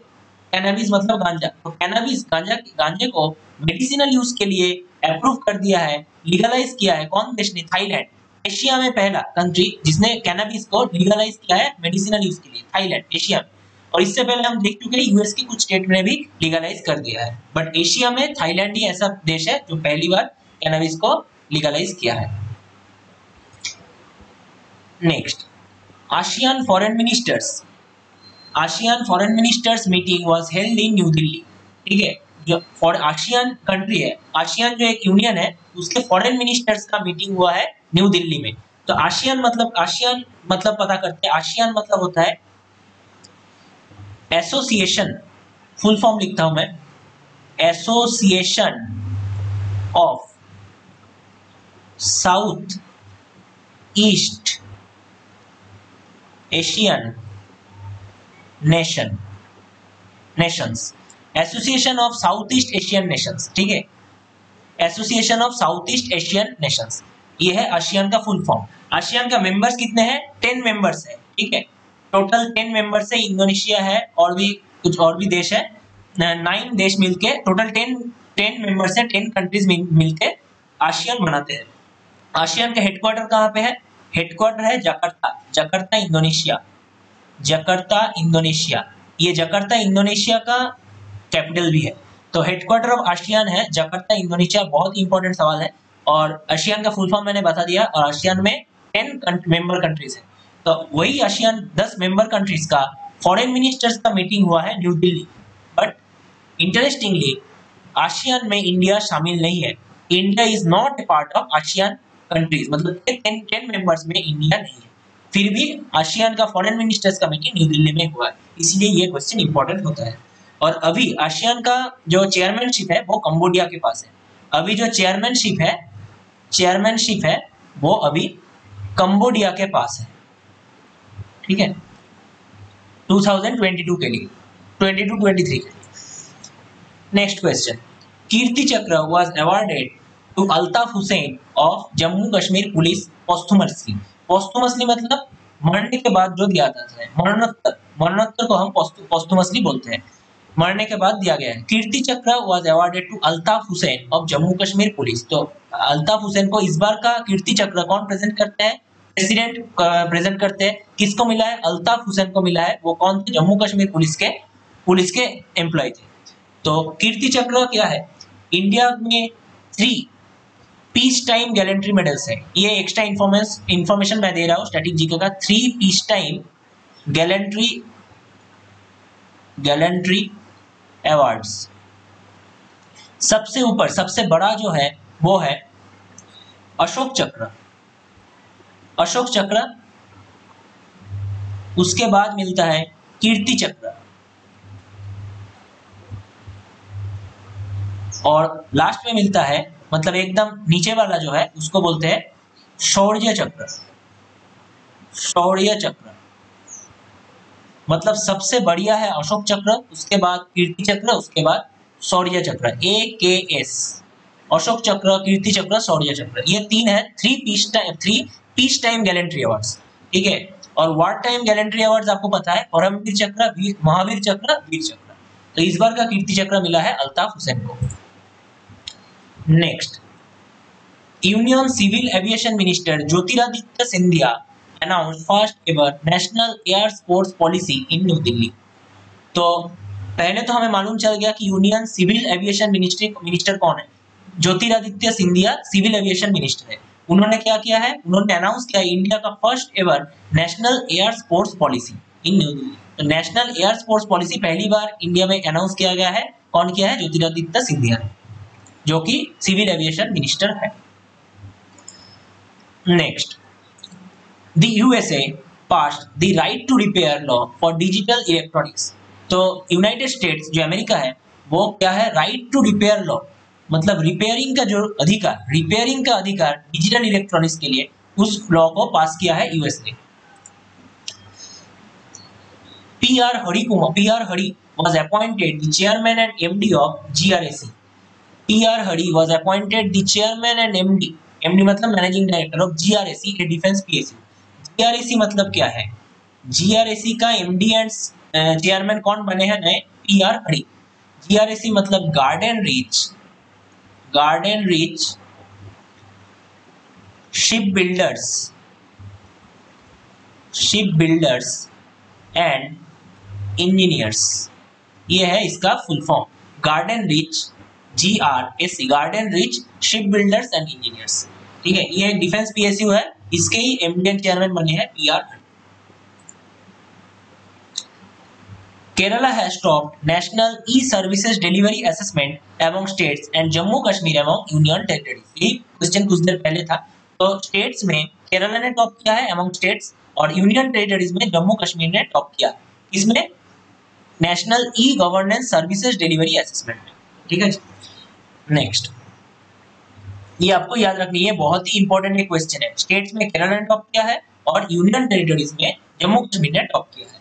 कैनबिस मतलब गांजा। तो कैनबिस गांजे को मेडिसिनल यूज के लिए अप्रूव कर दिया है, लीगलाइज किया है, कौन देश ने, थाईलैंड। एशिया में पहला कंट्री जिसने कैनबिस को लीगलाइज किया है मेडिसिनल यूज के लिए, थाईलैंड, एशिया में। और इससे पहले हम देख चुके हैं यूएस के कुछ स्टेट ने भी लीगलाइज कर दिया है, बट एशिया में थाईलैंड ही ऐसा देश है जो पहली बार कैनबिस को लीगलाइज किया है। Next, ASEAN foreign ministers meeting was held in New Delhi. ठीक है, जो फॉर आसियान कंट्री है, आसियान जो एक यूनियन है, उसके फॉरेन मिनिस्टर्स का मीटिंग हुआ है न्यू दिल्ली में। तो आसियान मतलब पता करते हैं, आसियान मतलब होता है एसोसिएशन, फुल फॉर्म लिखता हूं मैं, association of south east Asian Nations, association of south east Asian Nations. ठीक है, association of south east Asian Nations, ये है आसियान का फुल फॉर्म। आसियान का मेंबर्स कितने हैं, 10 मेंबर्स है, ठीक है, टोटल 10 मेंबर से इंडोनेशिया है और भी कुछ और भी देश है, 9 देश मिलके टोटल 10 मेंबर से 10 कंट्रीज मिलके आसियान बनाते हैं। आसियान का हेडक्वार्टर कहाँ पे है? हेडक्वार्टर है Jakarta, Jakarta Indonesia, Jakarta Indonesia. ये जकार्ता इंडोनेशिया का कैपिटल भी है। तो हेडक्वार्टर ऑफ आसियान है जकार्ता इंडोनेशिया। बहुत ही इंपॉर्टेंट सवाल है। और आसियान का फुल फॉर्म मैंने बता दिया। और आसियान में 10 मेंबर कंट्रीज है। तो वही आसियान 10 मेंबर कंट्रीज का फॉरेन मिनिस्टर्स का मीटिंग हुआ है new Delhi. But interestingly ASEAN में इंडिया शामिल नहीं है। India is not a part of ASEAN countries, मतलब 10 मेंबर्स में इंडिया नहीं है। फिर भी आसियान का फॉरेन मिनिस्टर्स का मीटिंग न्यू दिल्ली में हुआ है, इसलिए ये क्वेश्चन इंपॉर्टेंट होता है। और अभी आसियान का जो चेयरमैनशिप है वो कंबोडिया के पास है। अभी जो चेयरमैनशिप है वो अभी कंबोडिया के पास है। ठीक है, 2022 के लिए, 22-23 के लिए। Next question, Kirti Chakra was awarded to Altaf Hussain of Jammu Kashmir police posthumously. Posthumously मतलब मरने के बाद जो दिया जाता है, मरणोत्तर, मरणोत्तर को हम पोस्टुमसली बोलते हैं, मरने के बाद दिया गया है। Kirti Chakra was awarded to Altaf Hussain of Jammu Kashmir police. तो अल्ताफ हुसैन को इस बार का कीर्ति चक्र कौन प्रेजेंट करते हैं? प्रेसिडेंट प्रेजेंट करते हैं। किसको मिला है? अल्ताफ हुसैन को मिला है। वो कौन थे? जम्मू कश्मीर पुलिस के एम्प्लॉय थे। तो कीर्ति चक्र क्या है? इंडिया में 3 पीस टाइम गैलेंट्री मेडल्स है। ये एक्स्ट्रा इंफॉर्मेशन मैं दे रहा हूँ स्टैटिक जीके का। 3 पीस टाइम गैलेंट्री अवार्ड्स। सबसे ऊपर सबसे बड़ा जो है वो है अशोक चक्र, अशोक चक्र। उसके बाद मिलता है कीर्ति चक्र और लास्ट में मिलता है, मतलब एकदम नीचे वाला जो है उसको बोलते हैं शौर्य चक्र। शौर्य चक्र मतलब सबसे बढ़िया है अशोक चक्र, उसके बाद कीर्ति चक्र, उसके बाद शौर्य चक्र। AKS, अशोक चक्र, कीर्ति चक्र, शौर्य चक्र। ये 3 है 3 पीस टाइम गैलेंट्री अवार्ड्स। ठीक है। और वार टाइम गैलेंट्री अवार्ड्स आपको पता है, परमवीर चक्र, महावीर चक्र, वीर चक्र। तो इस बार का कीर्ति चक्र मिला है अल्ताफ हुसैन को। Next, union civil aviation minister Jyotiraditya Scindia announce first ever national air sports policy in New Delhi. तो पहले तो हमें मालूम चल गया कि यूनियन सिविल एविएशन मिनिस्टर कौन है। Jyotiraditya Scindia civil aviation minister है। उन्होंने क्या किया है? उन्होंने अनाउंस किया इंडिया का first ever national air sports policy in New Delhi. तो नेशनल एयर स्पोर्ट्स पॉलिसी पहली बार इंडिया में अनाउंस किया गया है। कौन किया है? ज्योतिरादित्य सिंधिया ने, जो कि सिविल एविएशन मिनिस्टर है। Next, the USA passed the right to repair law for digital electronics. तो यूनाइटेड स्टेट्स जो अमेरिका है वो क्या है? राइट टू रिपेयर लॉ, मतलब रिपेयरिंग का जो अधिकार, रिपेयरिंग का अधिकार डिजिटल इलेक्ट्रॉनिक्स के लिए, उस लॉ को पास किया है यूएस ने। PR Hari was appointed the chairman and MD of GRAC. PR Hari was appointed the chairman and MD मतलब managing director of GRAC, A defence PSU। GRAC मतलब क्या है? GRAC का MD एंड चेयरमैन कौन बने हैं? नए PR Hari। GRAC मतलब garden reach ship builders and engineers. ये है इसका full form, garden reach, GRAC, garden reach ship builders and engineers. ठीक है, ये डिफेंस PSU है, इसके ही MD एंड चेयरमैन बने हैं PR Hari। Kerala has stopped national e-services delivery assessment among states and Jammu Kashmir among union territories। ये question कुछ देर पहले था। तो स्टेट्स में केरला ने टॉप किया है among states, और यूनियन टेरिटरीज में जम्मू कश्मीर ने टॉप किया। इसमें national e governance services delivery assessment. ठीक है। नेक्स्ट, ये आपको याद रखनी है, बहुत ही इंपॉर्टेंट क्वेश्चन है। स्टेट्स में केरला ने टॉप किया है और यूनियन टेरिटरीज में जम्मू कश्मीर ने टॉप किया है।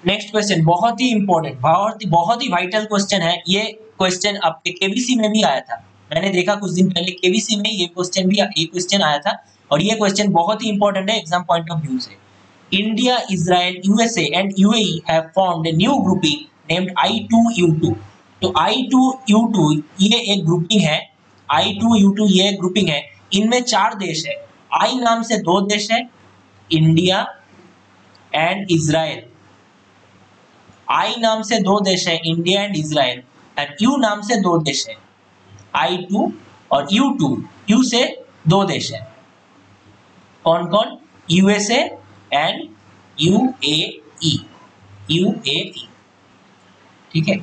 नेक्स्ट क्वेश्चन बहुत ही इंपॉर्टेंट, बहुत ही वाइटल क्वेश्चन है। ये क्वेश्चन आपके केबीसी में भी आया था, मैंने देखा कुछ दिन पहले केबीसी में ये क्वेश्चन आया था। और ये क्वेश्चन बहुत ही इंपॉर्टेंट है एग्जाम पॉइंट ऑफ व्यू से। India, Israel, USA and UAE have formed a new grouping named I2U2। तो I2U2 ये एक ग्रुपिंग है, I2U2 ये एक ग्रुपिंग है, इनमें 4 देश है। आई नाम से 2 देश है, इंडिया एंड इजराइल। आई नाम से 2 देश है, India and Israel, and you नाम से 2 देश है, I2 और U2, यू से 2 देश है। कौन कौन? यूएसए एंड यूएई, यूएई, ठीक है,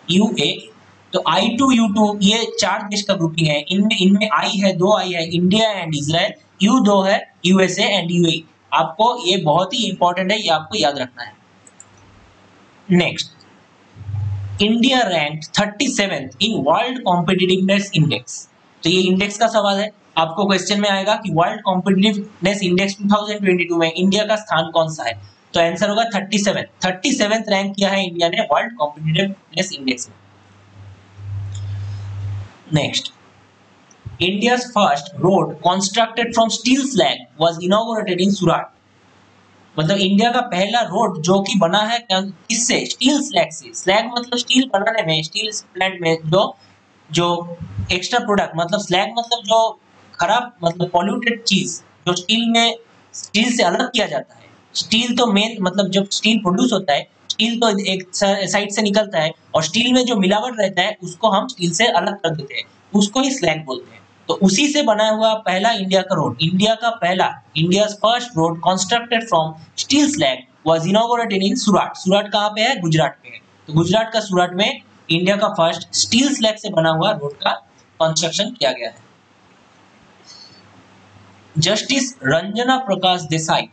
यूएई। तो I2U2 ये 4 देश का ग्रुपिंग है, इनमें आई है, 2 आई है, इंडिया एंड इजराइल, यू 2 है, यूएसए एंड यूएई। आपको ये बहुत ही इंपॉर्टेंट है, ये आपको याद रखना है। Next, India rank 37th in world competitiveness index. तो ये इंडेक्स का सवाल है, आपको क्वेश्चन में आएगा कि वर्ल्ड कॉम्पिटिटिवनेस इंडेक्स 2022 में इंडिया का स्थान कौन सा है, तो आंसर होगा 37th रैंक किया है इंडिया ने वर्ल्ड कॉम्पिटिटिवनेस इंडेक्स में। Next, India's first road constructed from steel slag was inaugurated in Surat. मतलब इंडिया का पहला रोड जो कि बना है किससे? स्टील स्लैग से। स्लैग मतलब स्टील बनाने में, स्टील प्लांट में जो एक्स्ट्रा प्रोडक्ट, मतलब स्लैग मतलब जो खराब, मतलब पॉल्यूटेड चीज जो स्टील से अलग किया जाता है। स्टील तो मेन, मतलब जब स्टील प्रोड्यूस होता है, स्टील तो एक साइड से निकलता है और स्टील में जो मिलावट रहता है उसको हम स्टील से अलग कर देते हैं, उसको ही स्लैग बोलते हैं। तो उसी से बना हुआ पहला इंडिया का road, India's first road constructed from steel slag was inaugurated in Surat. Surat कहाँ पे है? गुजरात पे है। तो गुजरात का सूरत में इंडिया का फर्स्ट स्टील स्लैग से बना हुआ रोड का कंस्ट्रक्शन किया गया है। Justice Ranjana Prakash Desai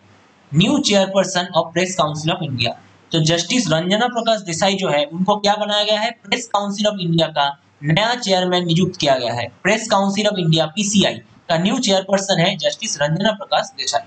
new chairperson of press council of India. तो जस्टिस रंजना प्रकाश देसाई जो है उनको क्या बनाया गया है? प्रेस काउंसिल ऑफ इंडिया का नया चेयरमैन नियुक्त किया गया है। Press council of India PCI का न्यू चेयरपर्सन है जस्टिस रंजना प्रकाश देसाई।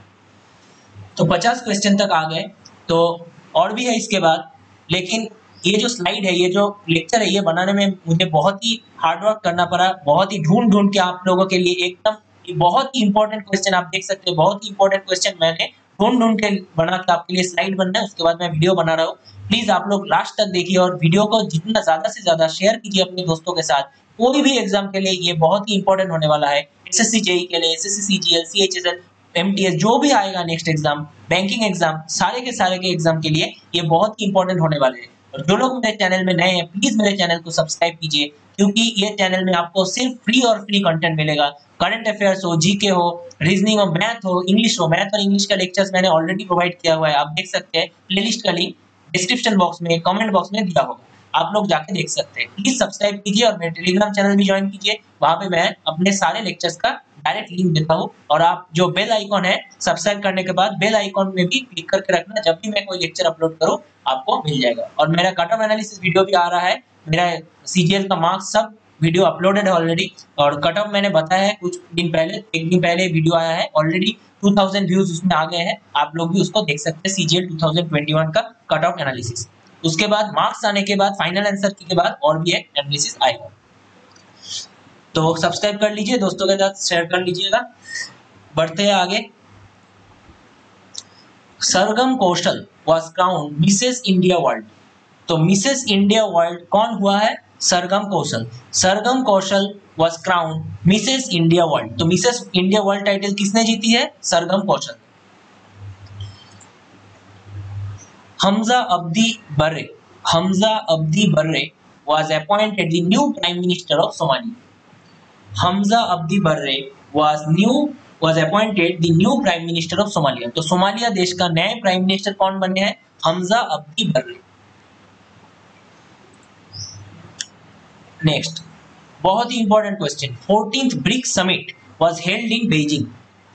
तो 50 क्वेश्चन तक आ गए, तो और भी है इसके बाद, लेकिन ये जो स्लाइड है, ये जो लेक्चर है, ये बनाने में मुझे बहुत ही हार्डवर्क करना पड़ा, बहुत ही ढूंढ के आप लोगों के लिए एकदम बहुत ही इंपॉर्टेंट क्वेश्चन आप देख सकते हैं, बहुत ही इंपॉर्टेंट क्वेश्चन मैंने ढूंढ के बना के आपके लिए स्लाइड बनना है, उसके बाद मैं वीडियो बना रहा हूँ। प्लीज आप लोग लास्ट तक देखिए और वीडियो को जितना ज्यादा से ज्यादा शेयर कीजिए अपने दोस्तों के साथ। कोई भी एग्जाम के लिए ये बहुत ही इंपॉर्टेंट होने वाला है, SSC JEE के लिए, SSC CGL CHSL MTS जो भी आएगा नेक्स्ट एग्जाम, बैंकिंग एग्जाम, सारे के एग्जाम के लिए ये बहुत ही इंपॉर्टेंट होने वाले हैं। और जो लोग मेरे चैनल में नए हैं प्लीज मेरे चैनल को सब्सक्राइब कीजिए, क्योंकि ये चैनल में आपको सिर्फ फ्री कंटेंट मिलेगा। करंट अफेयर्स हो, जीके हो, रीजनिंग हो, मैथ हो, इंग्लिश हो, मैथ और इंग्लिश का लेक्चर्स मैंने ऑलरेडी प्रोवाइड किया हुआ है, आप देख सकते हैं। प्लेलिस्ट का लिंक डिस्क्रिप्शन बॉक्स में, कमेंट बॉक्स में दिया होगा, आप लोग जाके देख सकते हैं। प्लीज सब्सक्राइब कीजिए और मेरे टेलीग्राम चैनल भी ज्वाइन कीजिए, वहां पे मैं अपने सारे लेक्चर्स का डायरेक्ट लिंक देता हूँ। और आप जो बेल आइकॉन है, सब्सक्राइब करने के बाद बेल आइकॉन में भी क्लिक करके रखना, जब भी मैं कोई लेक्चर अपलोड करूँ आपको मिल जाएगा। और मेरा कट ऑफ एनालिसिस वीडियो भी आ रहा है, मेरा CGL का मार्क्स सब वीडियो अपलोडेड है ऑलरेडी, और कट ऑफ मैंने बताया है कुछ दिन पहले, एक दिन पहले वीडियो आया है, ऑलरेडी 2000 व्यूज उसमें आ गए हैं, आप लोग भी उसको देख सकते हैं। CGL 2021 का कट ऑफ एनालिसिस, उसके बाद मार्क्स आने के बाद, फाइनल आंसर के बाद और भी एक एनालिसिस आएगा। तो सब्सक्राइब कर लीजिए, दोस्तों के साथ शेयर कर लीजिएगा। बढ़ते हैं आगे। Sargam Kaushal was crowned Mrs India World. तो मिसेस इंडिया वर्ल्ड कौन हुआ है? Sargam Kaushal. Sargam Kaushal was crowned Mrs India World. तो मिसेस इंडिया वर्ल्ड टाइटल किसने जीती है? Sargam Kaushal. Hamza Abdi Barre was appointed the new prime minister of Somalia. Hamza Abdi Barre was appointed the new prime minister of Somalia. तो Somalia देश का नए prime minister कौन बने हैं? Hamza Abdi Barre. नेक्स्ट, बहुत ही important question, 14th BRICS summit was held in Beijing.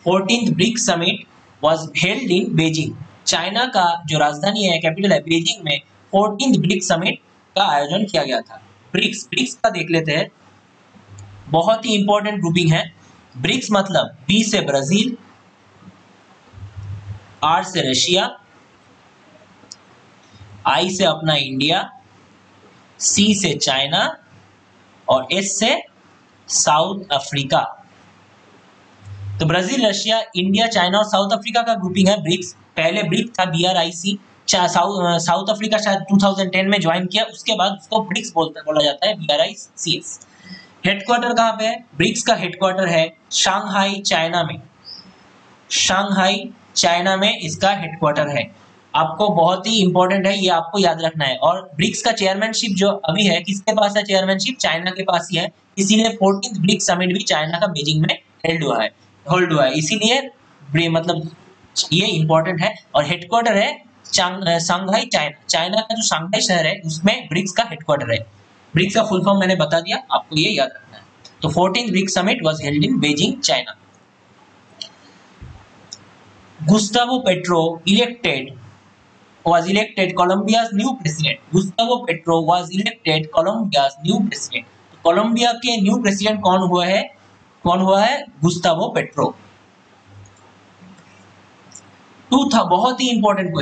14th BRICS summit was held in Beijing. China का जो राजधानी है, कैपिटल है, बीजिंग में 14th ब्रिक्स समिट का आयोजन किया गया था। ब्रिक्स का देख लेते हैं, बहुत ही इंपॉर्टेंट ग्रुपिंग है। ब्रिक्स मतलब B से ब्राजील, R से रशिया, I से अपना इंडिया, C से चाइना और S से साउथ अफ्रीका। तो ब्राजील, रशिया, इंडिया, चाइना और साउथ अफ्रीका का ग्रुपिंग है ब्रिक्स। पहले ब्रिक था BRIC, साउथ अफ्रीका शायद 2010 में ज्वाइन किया, उसके बाद उसको ब्रिक्स बोला जाता है, BRICS। हेडक्वार्टर कहाँ पे है? ब्रिक्स का हेडक्वार्टर है शंघाई, चाइना में। शंघाई चाइना में इसका हेडक्वार्टर है। आपको बहुत ही इंपॉर्टेंट है, ये आपको याद रखना है। और ब्रिक्स का चेयरमैनशिप जो अभी है, किसके पास है चेयरमैनशिप? चाइना के पास ही है। इसीलिए 14th ब्रिक्स समिट भी चाइना का बीजिंग में होल्ड हुआ है। इसीलिए मतलब ये इंपॉर्टेंट है। और हेडक्वार्टर है शंघाई, चाइना। चाइना का जो शंघाई शहर है उसमें ब्रिक्स का हेडक्वार्टर है। ब्रिक्स का फुल फॉर्म मैंने बता दिया, आपको ये याद रखना है। तो 14th BRICS summit was held in Beijing, China. Gustavo Petro was elected Colombia's new president. Gustavo Petro was elected Colombia's new president. Colombia के न्यू प्रेसिडेंट कौन हुआ है? Gustavo Petro. बहुत ही important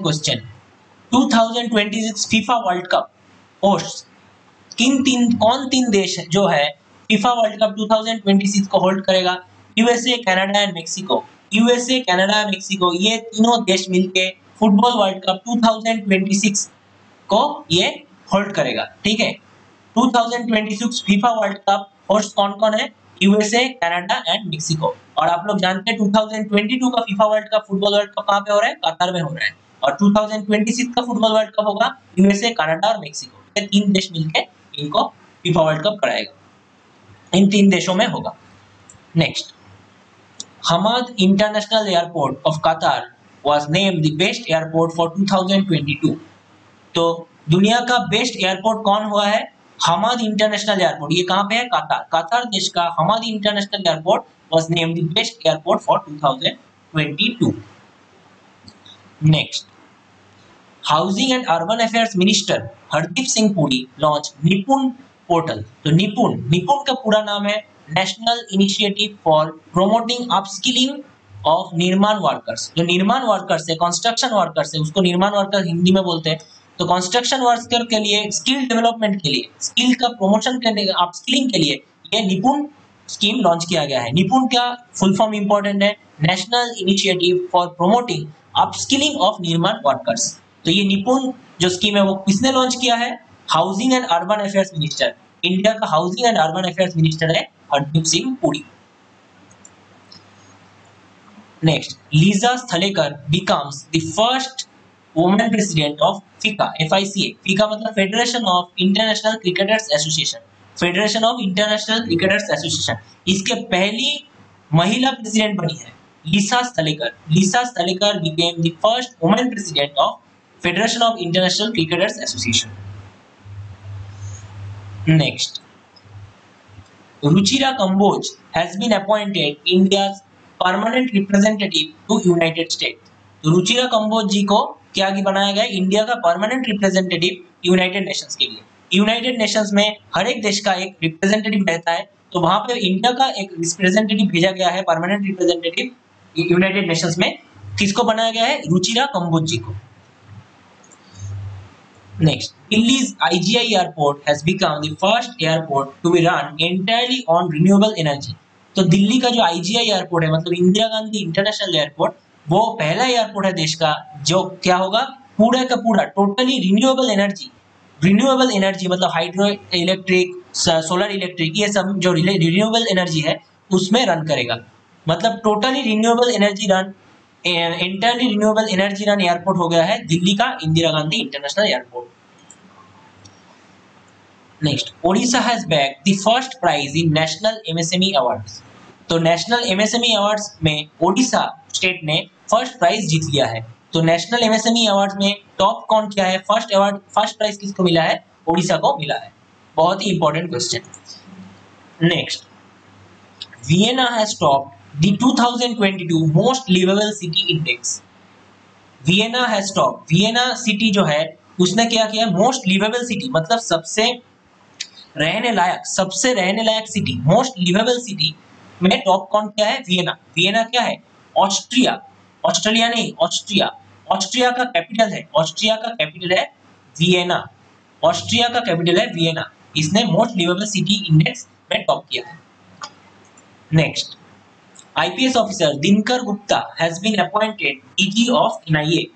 question. 2026 FIFA world cup host कौन तीन देश जो है फीफा वर्ल्ड कप 2026 को होल्ड करेगा? USA, Canada and Mexico. USA, Canada, Mexico, ये तीनों देश मिलके फुटबॉल वर्ल्ड कप 2026 को ये होल्ड करेगा। ठीक है, 2026 फीफा वर्ल्ड कप होस्ट कौन कौन है? USA, Canada and Mexico. और आप लोग जानते हैं 2022 का FIFA world cup, football world cup कहाँ पे हो रहा है? कतार में हो रहा है। और 2026 का फुटबॉल वर्ल्ड कप होगा यूएसए, कनाडा और मेक्सिको। ये तीन देश मिलके इनको फीफा वर्ल्ड कप कराएगा, इन तीन देशों में होगा। Next, Hamad international airport of Qatar was named the best airport for 2022। तो दुनिया का बेस्ट एयरपोर्ट कौन हुआ है? Hamad international airport. ये कहां पे है? कतार। कतार देश का Hamad international airport was named the best airport for 2022। Next, housing and urban affairs minister Hardeep Singh Puri launch NIPUN portal. तो निपुण का पूरा नाम है national initiative for promoting upskilling of निर्माण वर्कर्स। जो निर्माण वर्कर्स है, कंस्ट्रक्शन वर्कर्स है, उसको निर्माण वर्कर हिंदी में बोलते हैं। तो कंस्ट्रक्शन वर्कर के लिए स्किल डेवलपमेंट के लिए, स्किल का प्रमोशन करने, अपस्किलिंग के लिए ये निपुण स्कीम लॉन्च किया गया है। निपुण का फुल फॉर्म इंपॉर्टेंट है, national initiative for promoting upskilling of निर्माण वर्कर्स। तो ये निपुण जो स्कीम है वो किसने लॉन्च किया है? Housing and urban affairs minister. India का housing and urban affairs minister है Hardeep Singh Puri. Next, Lisa Sthalekar becomes the first woman president of FICA, FICA। FICA मतलब federation of international cricketers association, federation of international cricketers association. इसके पहली महिला president बनी है Lisa Sthalekar. Lisa Sthalekar became the first woman president of federation of international cricketers association. Next, Ruchira Kamboj has been appointed India's permanent representative to United State. तो रुचिरा कंबोज जी को क्या बनाया गया? इंडिया का परमानेंट रिप्रेजेंटेटिव यूनाइटेड नेशंस के लिए। यूनाइटेड नेशंस में हर एक देश का एक रिप्रेजेंटेटिव रहता है, तो वहां पे इंडिया का एक रिप्रेजेंटेटिव भेजा गया है, परमानेंट रिप्रेजेंटेटिव यूनाइटेड नेशंस में। किसको बनाया गया है? रुचिरा कंबोज जी को। Next, Delhi's IGI airport has become the first airport to be run entirely on renewable energy। तो दिल्ली का जो IGI एयरपोर्ट है, मतलब इंदिरा गांधी इंटरनेशनल एयरपोर्ट, वो पहला एयरपोर्ट है देश का जो क्या होगा? पूरा का पूरा टोटली रिन्यूएबल एनर्जी मतलब हाइड्रो इलेक्ट्रिक, सोलर इलेक्ट्रिक, ये सब जो रिन्यूएबल एनर्जी है उसमें रन करेगा। मतलब totally renewable energy run, entirely renewable energy run airport हो गया है दिल्ली का Indira Gandhi international airport. Next, Odisha has bag the first prize in national MSME awards. तो नेशनल MSME अवार्ड्स में ओडिशा स्टेट ने फर्स्ट प्राइज जीत लिया है। तो नेशनल MSME अवार्ड्स में टॉप कौन किया है? फर्स्ट प्राइज किसको मिला है? ओडिशा को मिला है। बहुत ही important question. Next, Vienna has topped the 2022 most liveable city index. Vienna has topped, Vienna city जो है उसने क्या किया? मोस्ट लिवेबल सिटी मतलब सबसे रहने लायक सिटी, मोस्ट लिवेबल सिटी में टॉप कौन क्या है? वियना। वियना क्या है? ऑस्ट्रिया नहीं, ऑस्ट्रिया का कैपिटल है वियना। ऑस्ट्रिया का कैपिटल है वियना। इसने मोस्ट लिवेबल सिटी इंडेक्स में टॉप किया है। Next, IPS officer Dinkar Gupta has been appointed DG of NIA.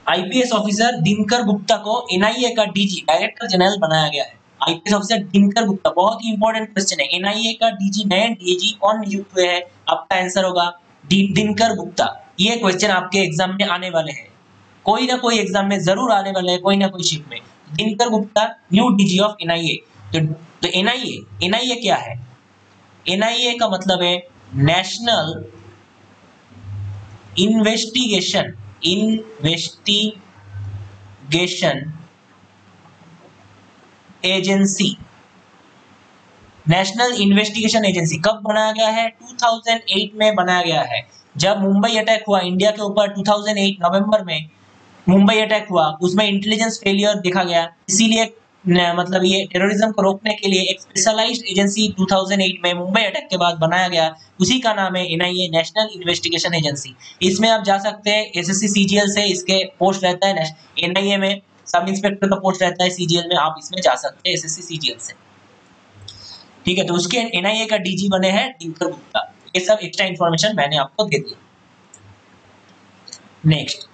IPS officer Dinkar Gupta को एनआईए का डीजी डायरेक्टर जनरल बनाया गया है। आईपीएस ऑफिसर दिनकर गुप्ता, बहुत ही इंपॉर्टेंट क्वेश्चन है, एनआईए का डीजी, नए डीजी कौन नियुक्त हुए हैं? आपका आंसर होगा दिनकर गुप्ता। ये क्वेश्चन आपके एग्जाम में आने वाले हैं, कोई ना कोई एग्जाम में जरूर आने वाले हैं, कोई ना कोई शिफ्ट में। Dinkar Gupta new DG of NIA. तो एनआईए क्या है? एनआईए का मतलब है national investigation agency. National investigation agency कब बनाया गया है? 2008 में बनाया गया है। जब मुंबई अटैक हुआ इंडिया के ऊपर 2008 नवंबर में मुंबई अटैक हुआ, उसमें इंटेलिजेंस फेलियर देखा गया, इसीलिए मतलब ये टेररिज्म को रोकने के लिए एक स्पेशलाइज्ड एजेंसी 2008 में मुंबई अटैक के बाद बनाया गया, उसी का नाम है एनआईए, नेशनल इन्वेस्टिगेशन एजेंसी। इसमें आप जा सकते हैं एसएससी सीजीएल से, इसके पोस्ट रहता है एनआईए में, सब इंस्पेक्टर का पोस्ट रहता है सीजीएल में, आप इसमें जा सकते हैं एसएससी सीजीएल से। ठीक है, तो उसके एनआईए का डीजी बने हैं दिनकर गुप्ता। ये सब एक्स्ट्रा इंफॉर्मेशन मैंने आपको दे दिया। Next,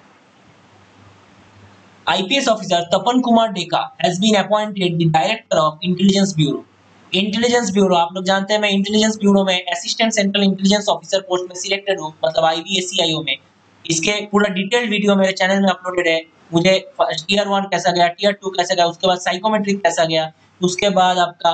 IPS officer Tapan Kumar Deka has been appointed the director of intelligence bureau. Intelligence bureau आप लोग जानते हैं, मैं इंटेलिजेंस ब्यूरो में assistant central intelligence officer post में सिलेक्टेड हूं, मतलब आईबीएससीआईओ में। इसके पूरा डिटेल्ड वीडियो मेरे चैनल में अपलोडेड है। मुझे टीयर 1 कैसा गया, टीयर 2 कैसा गया, उसके बाद साइकोमेट्रिक कैसा गया, उसके बाद आपका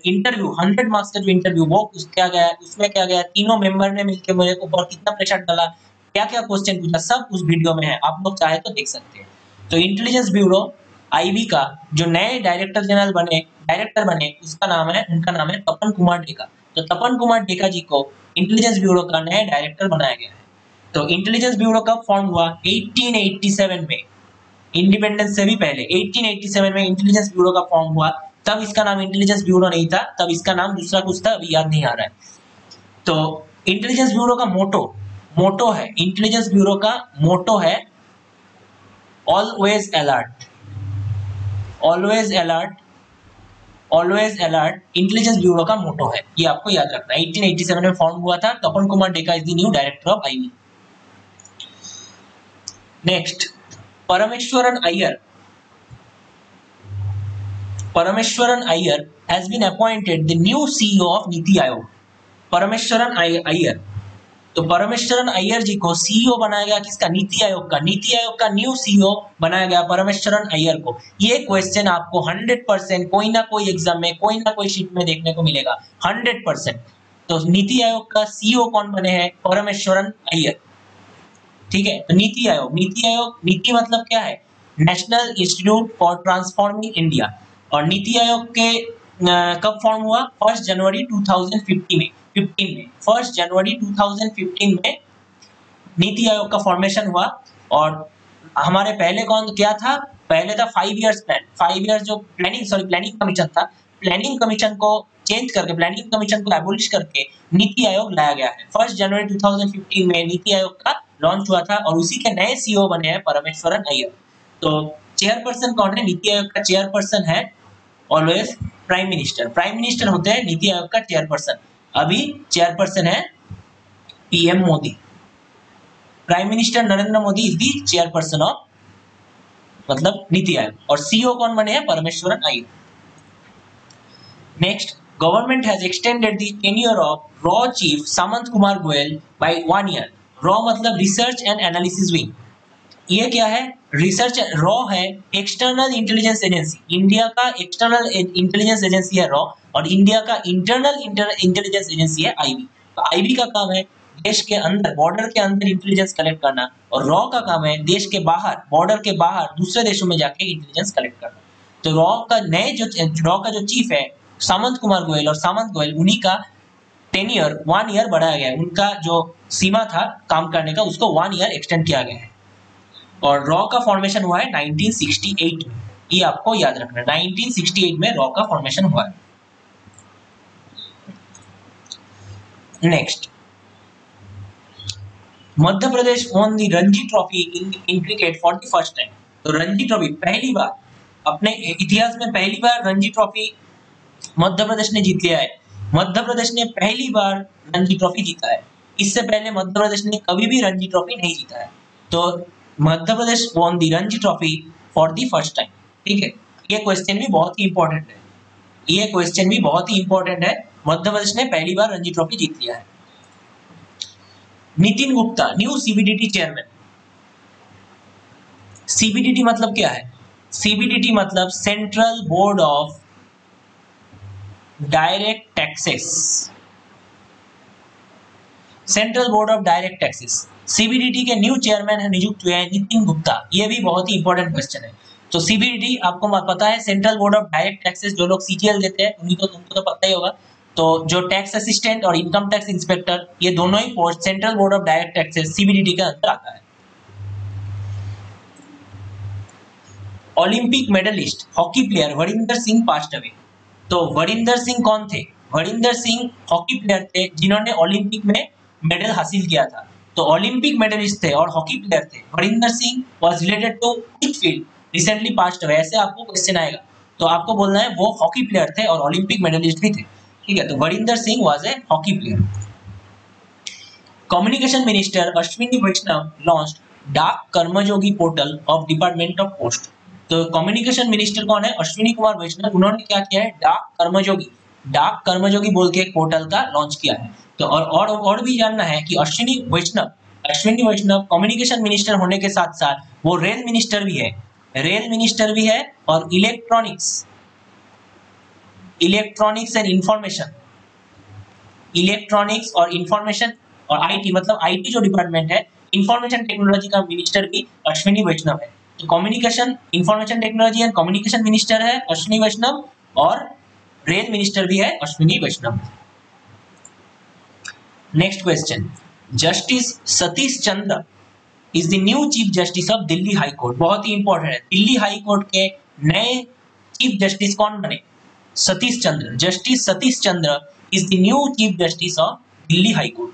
इंटरव्यू 100 मार्क्स का जो इंटरव्यू वो क्या गया, उसमें क्या गया, तीनों मेंबर ने मिलकर मेरे ऊपर कितना प्रेशर डाला, क्या क्या क्वेश्चन पूछा, सब उस वीडियो में है, आप लोग चाहे तो देख सकते हैं। तो इंटेलिजेंस ब्यूरो आईबी का जो नए डायरेक्टर बने उसका नाम है, उनका नाम है तपन कुमार डेका। तो तपन कुमार डेका जी को इंटेलिजेंस ब्यूरो का नया डायरेक्टर बनाया गया है। तो इंटेलिजेंस ब्यूरो कब फॉर्म हुआ? 1887 में, इंडिपेंडेंस से भी पहले 1887 में इंटेलिजेंस ब्यूरो का फॉर्म हुआ। तब इसका नाम इंटेलिजेंस ब्यूरो नहीं था, तब इसका नाम दूसरा कुछ था, अभी याद नहीं आ रहा है। तो इंटेलिजेंस ब्यूरो का मोटो है, इंटेलिजेंस ब्यूरो का मोटो है always alert, always alert, always alert, intelligence bureau का मोटो है, ये आपको याद रखना है। 1887 में फॉर्म हुआ था। Tapan Kumar Deka is the new director of IB. Next, Parameswaran Iyer has been appointed the new CEO of NITI Aayog. Parameswaran Iyer, तो परमेश्वरन अय्यर जी को सीईओ बनाया गया, किसका? नीति आयोग का। नीति आयोग का न्यू सीईओ बनाया गया परमेश्वरन अय्यर को। ये क्वेश्चन आपको 100% कोई ना कोई एग्जाम में, कोई ना कोई शीट में देखने को मिलेगा, 100%। तो नीति आयोग का सीईओ कौन बने हैं? परमेश्वरन अय्यर। ठीक है, तो नीति आयोग, नीति मतलब क्या है? National institute for transforming India. और नीति आयोग के कब फॉर्म हुआ? 1 जनवरी 2015 में, 1 जनवरी 2015 में नीति आयोग का फॉर्मेशन हुआ। और हमारे पहले क्या था? पहले था 5 इयर्स प्लान, 5 इयर्स जो प्लानिंग कमीशन था, प्लानिंग कमीशन को चेंज करके, प्लानिंग कमीशन को एबोलिश करके नीति आयोग लाया गया है। 1 जनवरी 2015 में नीति आयोग का लॉन्च हुआ था और उसी के नए सीईओ बने हैं परमेश्वरन अय्यर। तो चेयरपर्सन कौन है? नीति आयोग का चेयरपर्सन है always prime minister. Prime minister होते हैं नीति आयोग का चेयरपर्सन। अभी चेयरपर्सन है PM Modi, prime minister Narendra Modi is the chairperson of मतलब नीति आयोग। और सीईओ कौन बने हैं? Parameswaran Iyer. Next, government has extended the tenure of रॉ chief Samant Kumar Goel by 1 year. रॉ मतलब रिसर्च एंड एनालिसिस विंग। ये क्या है? रिसर्च रॉ है एक्सटर्नल इंटेलिजेंस एजेंसी, इंडिया का एक्सटर्नल इंटेलिजेंस एजेंसी है रॉ, और इंडिया का इंटरनल इंटेलिजेंस एजेंसी है आईबी। तो आईबी का काम है देश के अंदर, बॉर्डर के अंदर इंटेलिजेंस कलेक्ट करना, और रॉ का काम है देश के बाहर, बॉर्डर के बाहर दूसरे देशों में जाके इंटेलिजेंस कलेक्ट करना। तो रॉ का जो चीफ है सामंत कुमार गोयल, और सामंत गोयल उन्हीं का टेन्योर 1 ईयर बढ़ाया गया है, उनका जो सीमा था काम करने का उसको 1 ईयर एक्सटेंड किया गया है। और रॉ का फॉर्मेशन हुआ है 1968 में, ये आपको याद रखना है, 1968 में रॉ का फॉर्मेशन हुआ है। Next, Madhya Pradesh won the Ranji trophy in cricket for the first time. तो रणजी ट्रॉफी पहली बार अपने इतिहास में, पहली बार रणजी ट्रॉफी मध्य प्रदेश ने जीत लिया है। मध्य प्रदेश ने पहली बार रणजी ट्रॉफी जीता है, इससे पहले मध्य प्रदेश ने कभी भी रणजी ट्रॉफी नहीं जीता है। तो Madhya Pradesh won the Ranji trophy for the first time. ठीक है, ये क्वेश्चन भी बहुत ही इंपॉर्टेंट है, ये क्वेश्चन भी बहुत ही इंपॉर्टेंट है। मध्य प्रदेश ने पहली बार रणजी ट्रॉफी जीत लिया है। Nitin Gupta new CBDT chairman. CBDT मतलब क्या है? सीबीडीटी मतलब central board of direct taxes. Central board of direct taxes CBDT के न्यू चेयरमैन नियुक्त हुए हैं नितिन गुप्ता। ये भी बहुत ही इंपॉर्टेंट क्वेश्चन है। तो सीबीडीटी आपको पता है central board of direct taxes, जो लोग सीजीएल देते हैं उनको तो पता ही होगा। तो जो टैक्स असिस्टेंट और इनकम टैक्स इंस्पेक्टर, ये दोनों ही post central board of direct taxes CBDT के अंदर आता है। Olympic medallist hockey player Varinder Singh passed away. तो वरिंदर सिंह कौन थे? वरिंदर सिंह हॉकी प्लेयर थे जिन्होंने ओलंपिक में मेडल हासिल किया था। तो ओलंपिक मेडलिस्ट थे और हॉकी प्लेयर थे। Varinder Singh was related to which field? Recently passed away. ऐसे आपको क्वेश्चन आएगा तो आपको बोलना है वो हॉकी प्लेयर थे और ओलंपिक मेडलिस्ट भी थे। ठीक है, तो Varinder Singh was a hockey player. Communication minister Ashwini Vaishnaw launched Dak Karmayogi portal of department of post. तो कम्युनिकेशन मिनिस्टर कौन है? अश्विनी कुमार वैष्णव। उन्होंने क्या किया है? डाक कर्मयोगी बोल के एक पोर्टल का लॉन्च किया है। तो और भी जानना है कि अश्विनी वैष्णव कम्युनिकेशन मिनिस्टर होने के साथ साथ वो रेल मिनिस्टर भी है और इलेक्ट्रॉनिक्स और इंफॉर्मेशन और आईटी मतलब आईटी जो डिपार्टमेंट है, इंफॉर्मेशन टेक्नोलॉजी का मिनिस्टर भी अश्विनी वैष्णव है। तो communication, information technology and communication minister है अश्विनी वैष्णव और रेल मिनिस्टर भी है Ashwini Vaishnaw. Next question, justice Satish Chandra is the new chief justice of Delhi high court. बहुत ही इंपॉर्टेंट है, दिल्ली हाई कोर्ट के नए चीफ जस्टिस कौन बने? Satish Chandra. Justice Satish Chandra is the new chief justice of Delhi high court.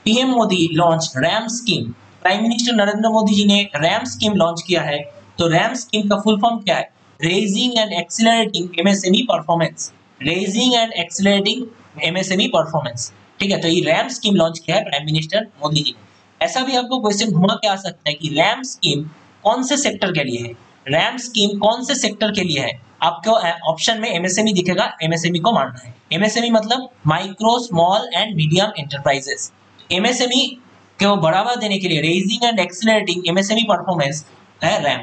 PM Modi launch RAM scheme. Prime minister Narendra Modi ji ने RAM scheme launch किया है। तो रैम स्कीम का फुल फॉर्म क्या है? Raising and accelerating MSME performance. Raising and accelerating MSME performance. ठीक है, तो ये रैम स्कीम लॉन्च किया है प्राइम मिनिस्टर मोदी जी ने। ऐसा भी आपको क्वेश्चन घुमा के आ सकता है कि रैम स्कीम कौन से सेक्टर के लिए है? रैम स्कीम कौन से सेक्टर के लिए है? आपको ऑप्शन में एमएसएमई दिखेगा, एमएसएमई को मानना है। एमएसएमई मतलब micro small and medium enterprises. MSME को बढ़ावा देने के लिए raising and accelerating MSME performance है RAM.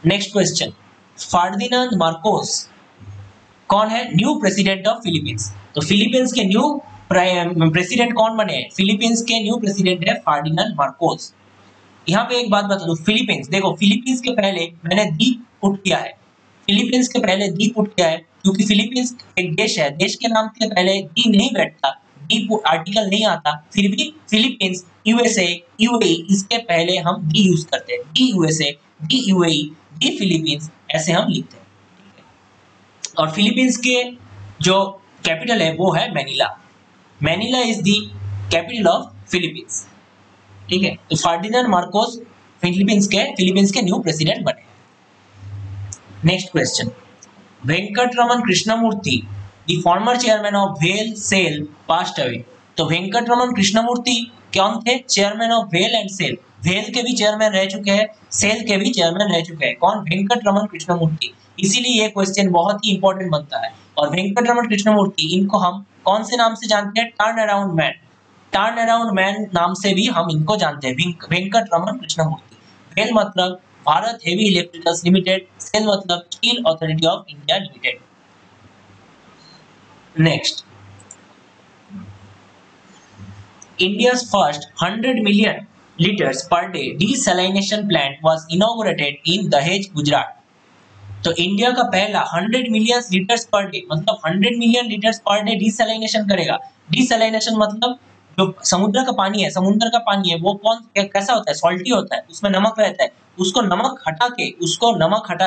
Next question, Ferdinand Marcos कौन है? New president of Philippines. तो फिलीपींस के न्यू प्रेसिडेंट कौन बने हैं? फिलीपींस के न्यू प्रेसिडेंट है फर्डिनांड मार्कोस। यहाँ पे एक बात बता दूं, फिलीपींस देखो, फिलीपींस के पहले मैंने द्वीप पुट किया है, फिलीपींस के पहले द्वीप पुट किया है क्योंकि फिलीपींस एक देश है, देश के नाम के पहले दी नहीं बैठता, डी आर्टिकल नहीं आता, फिर भी फिलीपींस, यूएसए, यूएई, इसके पहले हम डी यूज करते हैं। D USA, D UAE, D Philippines, ऐसे हम लिखते हैं। और फिलीपींस के जो कैपिटल है वो है Manila. Manila is the capital of Philippines. ठीक है, तो फर्डिनांड मार्कोस फिलीपींस के न्यू प्रेसिडेंट बने। Next question, Venkataraman Krishnamurthy the former chairman of व्हेल सेल पास्ट अवे। तो वेंकटरमन कृष्णमूर्ति कौन थे? चेयरमैन ऑफ व्हेल एंड सेल। व्हेल के भी चेयरमैन रह चुके हैं, सेल के भी चेयरमैन रह चुके हैं। कौन? वेंकटरमन कृष्णमूर्ति। इसीलिए ये क्वेश्चन बहुत ही इंपॉर्टेंट बनता है। और वेंकटरमन कृष्णमूर्ति, इनको हम कौन से नाम से जानते हैं? Turn around man. Turn around man नाम से भी हम इनको जानते हैं, वेंकटरमन कृष्णमूर्ति। व्हेल मतलब Bharat heavy electricals limited, SAIL मतलब steel authority of India limited. Next, India's first 100 million liters per day desalination plant was inaugurated in Dahej, Gujarat. तो इंडिया का पहला 100 मिलियन लीटर्स पर डे मतलब 100 million litres per day desalination करेगा। Desalination मतलब जो समुद्र का पानी है वो कौन कैसा होता है? सॉल्टी होता है, उसमें नमक रहता है। उसको नमक हटा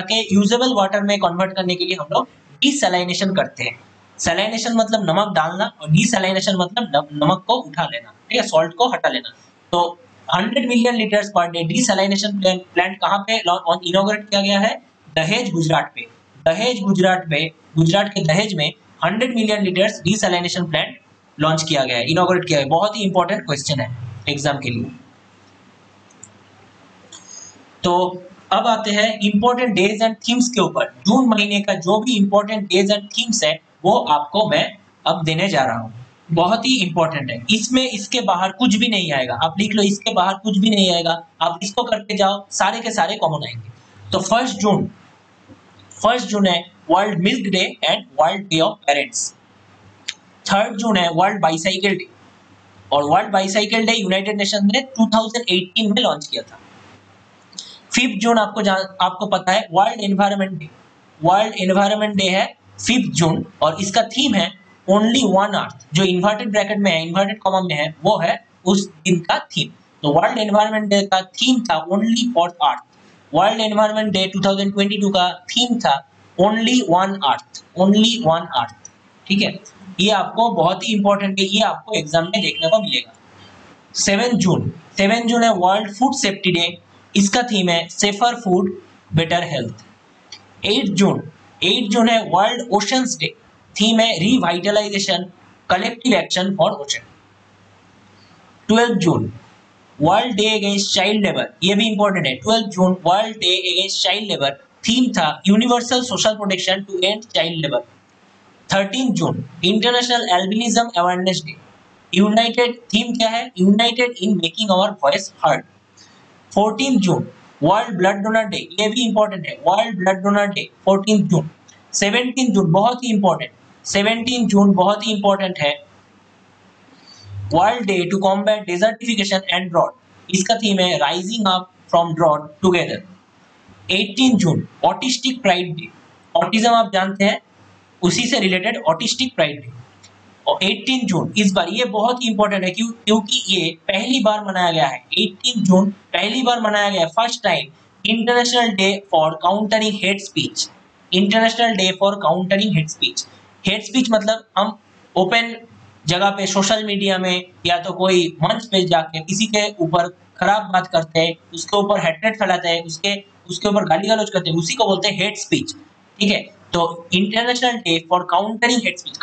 के यूजेबल वाटर में कन्वर्ट करने के लिए हम लोग डिसैलिनेशन करते हैं। सैलिनेशन मतलब नमक डालना और डिसैलिनेशन मतलब नमक को उठा लेना, ठीक है, सॉल्ट को हटा लेना। तो 100 million litres per day desalination plant कहाँ पे इनॉग्रेट किया गया है? दहेज, गुजरात पे। दहेज गुजरात के दहेज में 100 million litres desalination plant launch किया गया है, इनॉग्रेट किया है। बहुत ही इंपॉर्टेंट क्वेश्चन है एग्जाम के लिए। तो अब आते हैं इंपॉर्टेंट डेज एंड थीम्स के ऊपर। जून महीने का जो भी इंपॉर्टेंट डेज एंड थीम्स है वो आपको मैं अब देने जा रहा हूँ। बहुत ही इंपॉर्टेंट है, इसमें इसके बाहर कुछ भी नहीं आएगा। आप लिख लो, इसके बाहर कुछ भी नहीं आएगा। आप इसको करके जाओ, सारे के सारे कॉमन आएंगे। तो फर्स्ट जून है world milk day and world day of parents. 3 जून है वर्ल्ड बाईसाइकिल डे, और world bicycle day United nation ने 2018 में लॉन्च किया था। 5 जून आपको पता है world environment day. World environment day है 5 जून, और इसका थीम है ओनली वन अर्थ। जो इन्वर्टेड ब्रैकेट में है, इन्वर्टेड कॉमा में है, वो है उस दिन का थीम। तो वर्ल्ड एनवायरनमेंट डे का थीम था only for earth. World environment day 2022 का थीम था only one earth, only one earth. ठीक है, ये आपको बहुत ही इंपॉर्टेंट है, ये आपको एग्जाम में देखने को मिलेगा। 7 जून है वर्ल्ड फूड सेफ्टी डे। इसका थीम है safer food better health. 8 June है वर्ल्ड ओशंस डे। थीम है revitalization collective action for ocean. 12 June world day against child labour, ये भी इंपॉर्टेंट है। 12 June world day against child labour, theme था universal social protection to end child labour. 13 June international albinism awareness day. United, theme क्या है? United in making our voice heard. 14 June world blood donor day, ये भी important है, world blood donor day 14 June. 17 जून बहुत ही important, 17 जून बहुत ही इंपॉर्टेंट है, world day to combat desertification and drought. इसका थीम है rising up from drought together. 18 June autistic pride day. Autism आप जानते हैं, उसी से रिलेटेड ऑटिस्टिक प्राइड डे। और 18 जून इस बार ये बहुत ही इंपॉर्टेंट है, क्योंकि ये पहली बार मनाया गया है। 18 जून पहली बार मनाया गया है, first time, international day for countering hate speech. International day for countering hate speech. Hate speech मतलब हम ओपन जगह पे सोशल मीडिया में या तो कोई मंच पे जाके किसी के ऊपर खराब बात करते हैं, उसके ऊपर हेटरेट फैलाते हैं, उसके ऊपर गाली गलौज करते हैं, उसी को बोलते हैं हेट स्पीच। ठीक है, तो international day for countering hate speech,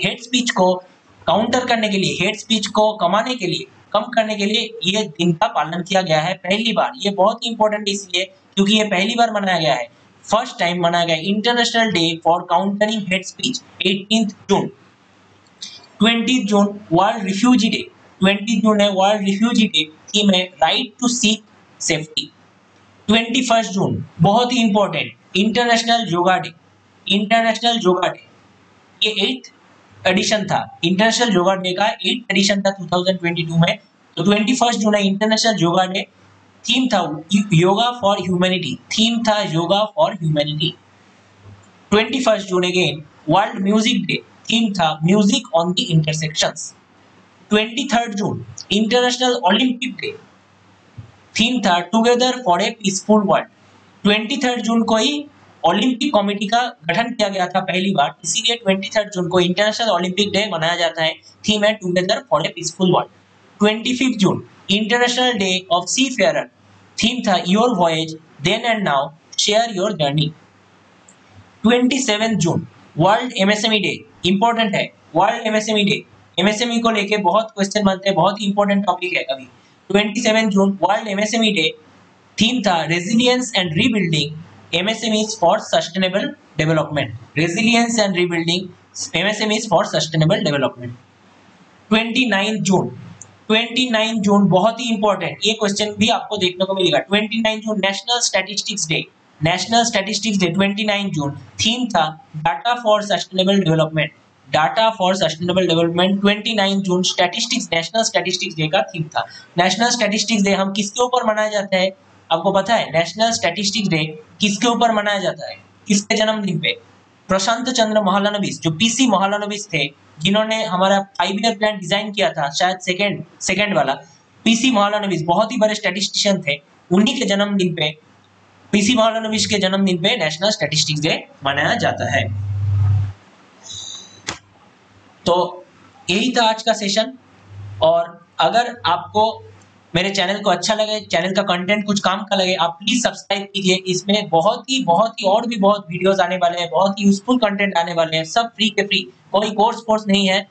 hate speech को काउंटर करने के लिए, हेट स्पीच को कमाने के लिए, कम करने के लिए ये दिन का पालन किया गया है पहली बार। ये बहुत ही इंपॉर्टेंट इसलिए क्योंकि ये पहली बार मनाया गया है, फर्स्ट टाइम मनाया गया international day for countering hate speech 18 June. 20 June world refugee day. 20 June है वर्ल्ड रिफ्यूजी डे, थीम है right to seek safety. 21 June बहुत ही important, international yoga day. International yoga day ये 8th एडिशन था, international yoga day का 8th addition था 2022 में। तो 21 जून है इंटरनेशनल योगा डे, थीम था योगा फॉर ह्यूमैनिटी, थीम था yoga for humanity. 21 June again world music day, theme था music on the intersections. 23 June international Olympic day, theme था together for a peaceful world. 23 June को ही Olympic committee का गठन किया गया था पहली बार, इसीलिए 23 जून को इंटरनेशनल ओलंपिक डे मनाया जाता है, थीम है together for a peaceful world. 25 June international day of seafarer, theme था your voyage then and now share your journey. 27 June world MSME day, important है वर्ल्ड एमएसएमई डे, एमएसएमई को लेके बहुत question बनते हैं, बहुत ही इंपॉर्टेंट टॉपिक है अभी। 27 June world MSME day, theme था resilience and rebuilding MSMEs for sustainable development, resilience and rebuilding MSMEs for sustainable development। 29 जून बहुत ही इंपॉर्टेंट, ये क्वेश्चन भी आपको देखने को मिलेगा। 29 June national statistics day, national statistics day 29 June, theme था data for sustainable development, data for sustainable development. 29 June statistics, national statistics day का थीम था। नेशनल स्टैटिस्टिक्स डे हम किसके ऊपर मनाया जाता है आपको पता है? नेशनल स्टैटिस्टिक्स डे किसके ऊपर मनाया जाता है, किसके जन्मदिन पे? प्रशांत चंद्र महालानोबिस, जो पीसी महालानोबिस थे, जिन्होंने हमारा 5 ईयर प्लान डिजाइन किया था, शायद सेकंड वाला, पीसी महालानोबिस बहुत ही बड़े स्टैटिस्टिशियन थे, उन्हीं के जन्मदिन पे, पीसी महालानोबिस के जन्मदिन पे नेशनल स्टैटिस्टिक्स डे मनाया जाता है। तो यही था आज का सेशन, और अगर आपको मेरे चैनल को अच्छा लगे, चैनल का कंटेंट कुछ काम का लगे, आप प्लीज सब्सक्राइब कीजिए। इसमें बहुत ही और भी बहुत वीडियोस आने वाले हैं, बहुत ही यूजफुल कंटेंट आने वाले हैं, सब फ्री के फ्री, कोई कोर्स नहीं है,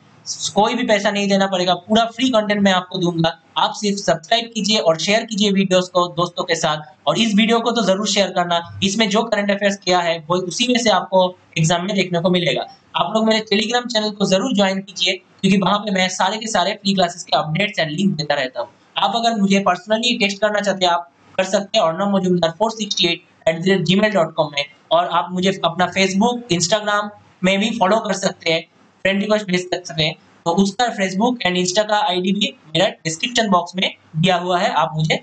कोई भी पैसा नहीं देना पड़ेगा, पूरा फ्री कंटेंट मैं आपको दूंगा। आप सिर्फ सब्सक्राइब कीजिए और शेयर कीजिए वीडियोस को दोस्तों के साथ, और इस वीडियो को तो जरूर शेयर करना। इसमें जो करंट अफेयर्स किया है वो उसी में से आपको एग्जाम में देखने को मिलेगा। आप लोग मेरे टेलीग्राम चैनल को जरूर ज्वाइन कीजिए, क्योंकि वहां पे मैं सारे के सारे फ्री क्लासेस के अपडेट्स एंड लिंक देता रहता हूँ। आप अगर मुझे पर्सनली टेक्स्ट करना चाहते हैं, आप कर सकते हैं अर्णव मजूमदार 468@gmail.com में, और आप मुझे अपना फेसबुक इंस्टाग्राम में भी फॉलो कर सकते हैं, फ्रेंड रिक्वेस्ट भेज सकते हैं। तो उसका फेसबुक एंड इंस्टा का आईडी भी मेरा डिस्क्रिप्शन बॉक्स में दिया हुआ है, आप मुझे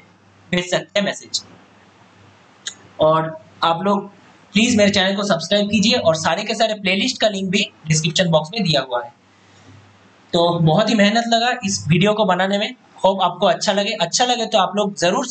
भेज सकते हैं मैसेज। और आप लोग प्लीज मेरे चैनल को सब्सक्राइब कीजिए, और सारे के सारे प्लेलिस्ट का लिंक भी डिस्क्रिप्शन बॉक्स में दिया हुआ है। तो बहुत ही मेहनत लगा इस वीडियो को बनाने में, होप आपको अच्छा लगे तो आप लोग जरूर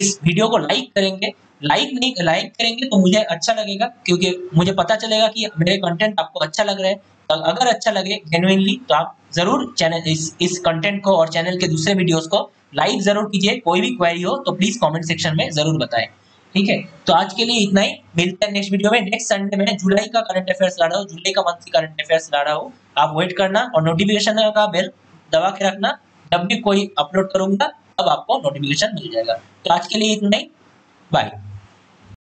इस वीडियो को लाइक करेंगे। लाइक करेंगे तो मुझे अच्छा लगेगा, क्योंकि मुझे पता चलेगा कि मेरे कंटेंट आपको अच्छा लग रहा है। तो अगर अच्छा लगे जेन्युइनली तो आप जरूर चैनल इस कंटेंट को और चैनल के दूसरे वीडियोस को लाइक जरूर कीजिए। कोई भी क्वेरी हो तो प्लीज कमेंट सेक्शन में जरूर बताएं। ठीक है, तो आज के लिए इतना ही, मिलते हैं नेक्स्ट वीडियो में। नेक्स्ट संडे में जुलाई का करंट अफेयर्स ला रहा हूँ, जुलाई का मंथली करंट अफेयर्स ला रहा हूँ। आप वेट करना और नोटिफिकेशन का बेल दबा के रखना, जब भी कोई अपलोड करूंगा तब आपको नोटिफिकेशन मिल जाएगा। तो आज के लिए इतना ही, बाय।